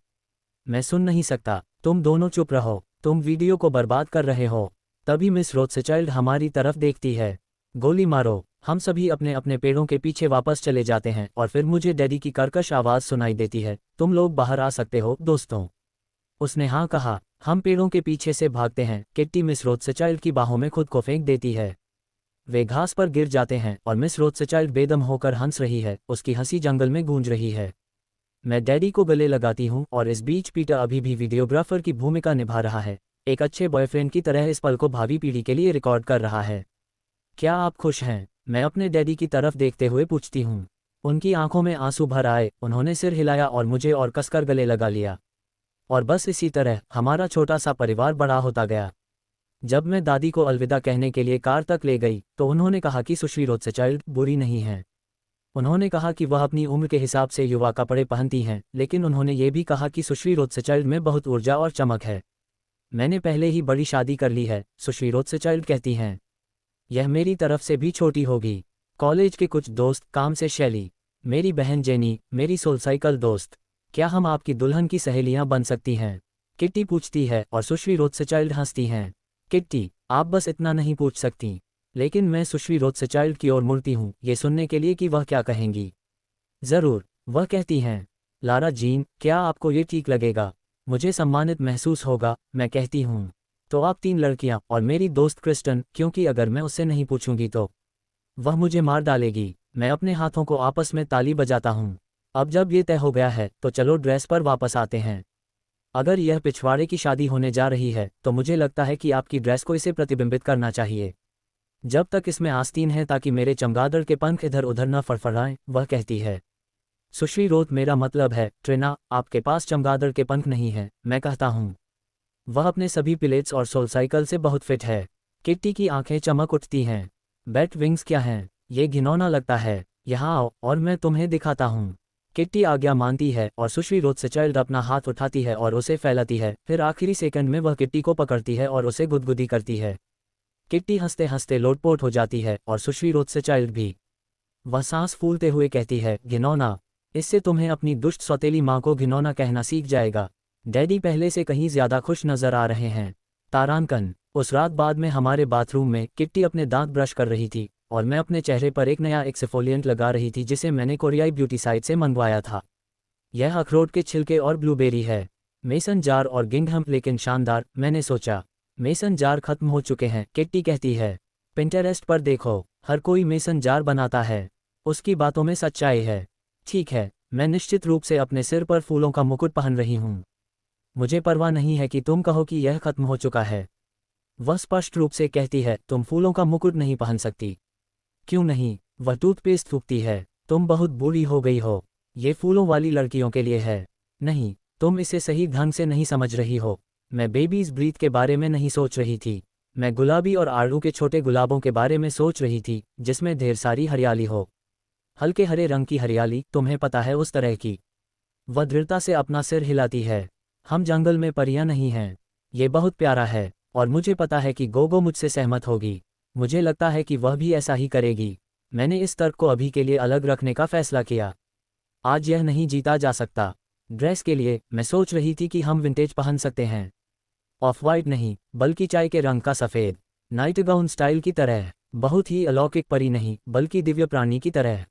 मैं सुन नहीं सकता। तुम दोनों चुप रहो, तुम वीडियो को बर्बाद कर रहे हो। तभी मिस रोथस्चाइल्ड हमारी तरफ देखती है। गोली मारो। हम सभी अपने अपने पेड़ों के पीछे वापस चले जाते हैं और फिर मुझे डैडी की कर्कश आवाज़ सुनाई देती है, तुम लोग बाहर आ सकते हो, दोस्तों। उसने हाँ कहा। हम पेड़ों के पीछे से भागते हैं। किट्टी मिस रोथस्चाइल्ड की बाहों में खुद को फेंक देती है। वे घास पर गिर जाते हैं और मिस रोथस्चाइल्ड बेदम होकर हंस रही है, उसकी हंसी जंगल में गूंज रही है। मैं डैडी को गले लगाती हूँ और इस बीच पीटर अभी भी वीडियोग्राफर की भूमिका निभा रहा है, एक अच्छे बॉयफ्रेंड की तरह इस पल को भावी पीढ़ी के लिए रिकॉर्ड कर रहा है। क्या आप खुश हैं? मैं अपने डैडी की तरफ देखते हुए पूछती हूँ। उनकी आंखों में आंसू भर आए, उन्होंने सिर हिलाया और मुझे और कसकर गले लगा लिया। और बस इसी तरह हमारा छोटा सा परिवार बड़ा होता गया। जब मैं दादी को अलविदा कहने के लिए कार तक ले गई तो उन्होंने कहा कि सुश्री रोथस्चाइल्ड बुरी नहीं है। उन्होंने कहा कि वह अपनी उम्र के हिसाब से युवा कपड़े पहनती हैं, लेकिन उन्होंने ये भी कहा कि सुश्री रोथस्चाइल्ड में बहुत ऊर्जा और चमक है। मैंने पहले ही बड़ी शादी कर ली है, सुश्री रोथस्चाइल्ड कहती हैं। यह मेरी तरफ से भी छोटी होगी। कॉलेज के कुछ दोस्त, काम से शैली, मेरी बहन जेनी, मेरी सोलसाइकिल दोस्त। क्या हम आपकी दुल्हन की सहेलियां बन सकती हैं? किट्टी पूछती है और सुश्री रोथस्चाइल्ड हंसती हैं। किट्टी, आप बस इतना नहीं पूछ सकती। लेकिन मैं सुश्री रोथस्चाइल्ड की ओर मुड़ती हूँ, ये सुनने के लिए कि वह क्या कहेंगी। ज़रूर, वह कहती हैं। लारा जीन, क्या आपको ये ठीक लगेगा? मुझे सम्मानित महसूस होगा, मैं कहती हूँ। तो आप 3 लड़कियां और मेरी दोस्त क्रिस्टन, क्योंकि अगर मैं उससे नहीं पूछूंगी तो वह मुझे मार डालेगी। मैं अपने हाथों को आपस में ताली बजाता हूँ। अब जब ये तय हो गया है तो चलो ड्रेस पर वापस आते हैं। अगर यह पिछवाड़े की शादी होने जा रही है तो मुझे लगता है कि आपकी ड्रेस को इसे प्रतिबिंबित करना चाहिए। जब तक इसमें आस्तीन है ताकि मेरे चमगादड़ के पंख इधर उधर न फड़फड़ाएं, वह कहती है। सुश्री रोथ, मेरा मतलब है ट्रिना, आपके पास चमगादड़ के पंख नहीं हैं, मैं कहता हूँ। वह अपने सभी पिलेट्स और सोलसाइकिल से बहुत फिट है। किट्टी की आंखें चमक उठती हैं। बैट विंग्स क्या हैं? ये घिनौना लगता है। यहाँ आओ और मैं तुम्हें दिखाता हूँ। किट्टी आज्ञा मानती है और सुश्री रोथस्चाइल्ड अपना हाथ उठाती है और उसे फैलाती है, फिर आखिरी सेकंड में वह किट्टी को पकड़ती है और उसे गुदगुदी करती है। किट्टी हंसते हंसते लोटपोट हो जाती है और सुश्री रोथस्चाइल्ड भी। वह सांस फूलते हुए कहती है, घिनौना। इससे तुम्हें अपनी दुष्ट सौतेली माँ को घिनौना कहना सीख जाएगा। डैडी पहले से कहीं ज्यादा खुश नजर आ रहे हैं। तारांकन, उस रात बाद में हमारे बाथरूम में किट्टी अपने दांत ब्रश कर रही थी और मैं अपने चेहरे पर एक नया एक्सफोलिएंट लगा रही थी जिसे मैंने कोरियाई ब्यूटी साइट से मंगवाया था। यह अखरोट के छिलके और ब्लूबेरी है। मेसन जार और गिंघम, लेकिन शानदार, मैंने सोचा। मेसन जार खत्म हो चुके हैं, किट्टी कहती है। पिंटरेस्ट पर देखो, हर कोई मेसन जार बनाता है। उसकी बातों में सच्चाई है। ठीक है, मैं निश्चित रूप से अपने सिर पर फूलों का मुकुट पहन रही हूँ। मुझे परवाह नहीं है कि तुम कहो कि यह खत्म हो चुका है। वह स्पष्ट रूप से कहती है, तुम फूलों का मुकुट नहीं पहन सकती। क्यों नहीं? वह टूथपेस्ट थूकती है। तुम बहुत बुरी हो गई हो। ये फूलों वाली लड़कियों के लिए है। नहीं, तुम इसे सही ढंग से नहीं समझ रही हो। मैं बेबीज ब्रीथ के बारे में नहीं सोच रही थी। मैं गुलाबी और आड़ू के छोटे गुलाबों के बारे में सोच रही थी, जिसमें ढेर सारी हरियाली हो। हल्के हरे रंग की हरियाली, तुम्हें पता है, उस तरह की। वह दृढ़ता से अपना सिर हिलाती है। हम जंगल में परियां नहीं हैं। ये बहुत प्यारा है और मुझे पता है कि गोगो मुझसे सहमत होगी। मुझे लगता है कि वह भी ऐसा ही करेगी। मैंने इस तर्क को अभी के लिए अलग रखने का फैसला किया। आज यह नहीं जीता जा सकता। ड्रेस के लिए मैं सोच रही थी कि हम विंटेज पहन सकते हैं। ऑफ वाइट नहीं, बल्कि चाय के रंग का सफ़ेद, नाइट गाउन स्टाइल की तरह। बहुत ही अलौकिक परी नहीं, बल्कि दिव्य प्राणी की तरह।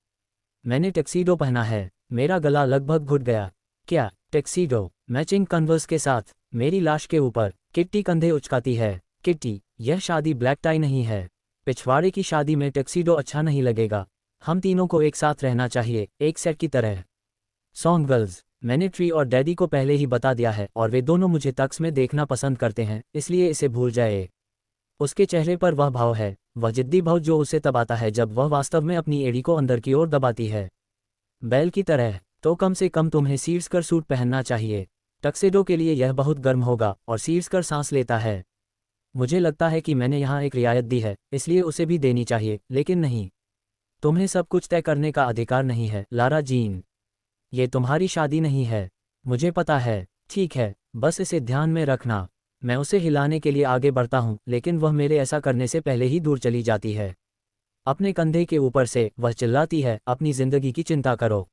मैंने टैक्सीडो पहना है। मेरा गला लगभग घुट गया। क्या टैक्सीडो? मैचिंग कन्वर्स के साथ, मेरी लाश के ऊपर। किट्टी कंधे उचकाती है। किट्टी, यह शादी ब्लैक टाई नहीं है। पिछवाड़े की शादी में टैक्सीडो अच्छा नहीं लगेगा। हम तीनों को एक साथ रहना चाहिए, एक सेट की तरह। सॉन्ग गर्ल्स, मैंने ट्री और डैडी को पहले ही बता दिया है और वे दोनों मुझे टक्स में देखना पसंद करते हैं, इसलिए इसे भूल जाए। उसके चेहरे पर वह भाव है, वह जिद्दी भाव जो उसे तब आता है जब वह वास्तव में अपनी एड़ी को अंदर की ओर दबाती है। बैल की तरह। तो कम से कम तुम्हें सीड्सकर सूट पहनना चाहिए। टक्सेडो के लिए यह बहुत गर्म होगा और सीड्सकर सांस लेता है। मुझे लगता है कि मैंने यहाँ एक रियायत दी है, इसलिए उसे भी देनी चाहिए, लेकिन नहीं। तुम्हें सब कुछ तय करने का अधिकार नहीं है, लारा जीन। ये तुम्हारी शादी नहीं है। मुझे पता है। ठीक है, बस इसे ध्यान में रखना। मैं उसे हिलाने के लिए आगे बढ़ता हूँ, लेकिन वह मेरे ऐसा करने से पहले ही दूर चली जाती है। अपने कंधे के ऊपर से वह चिल्लाती है, अपनी जिंदगी की चिंता करो।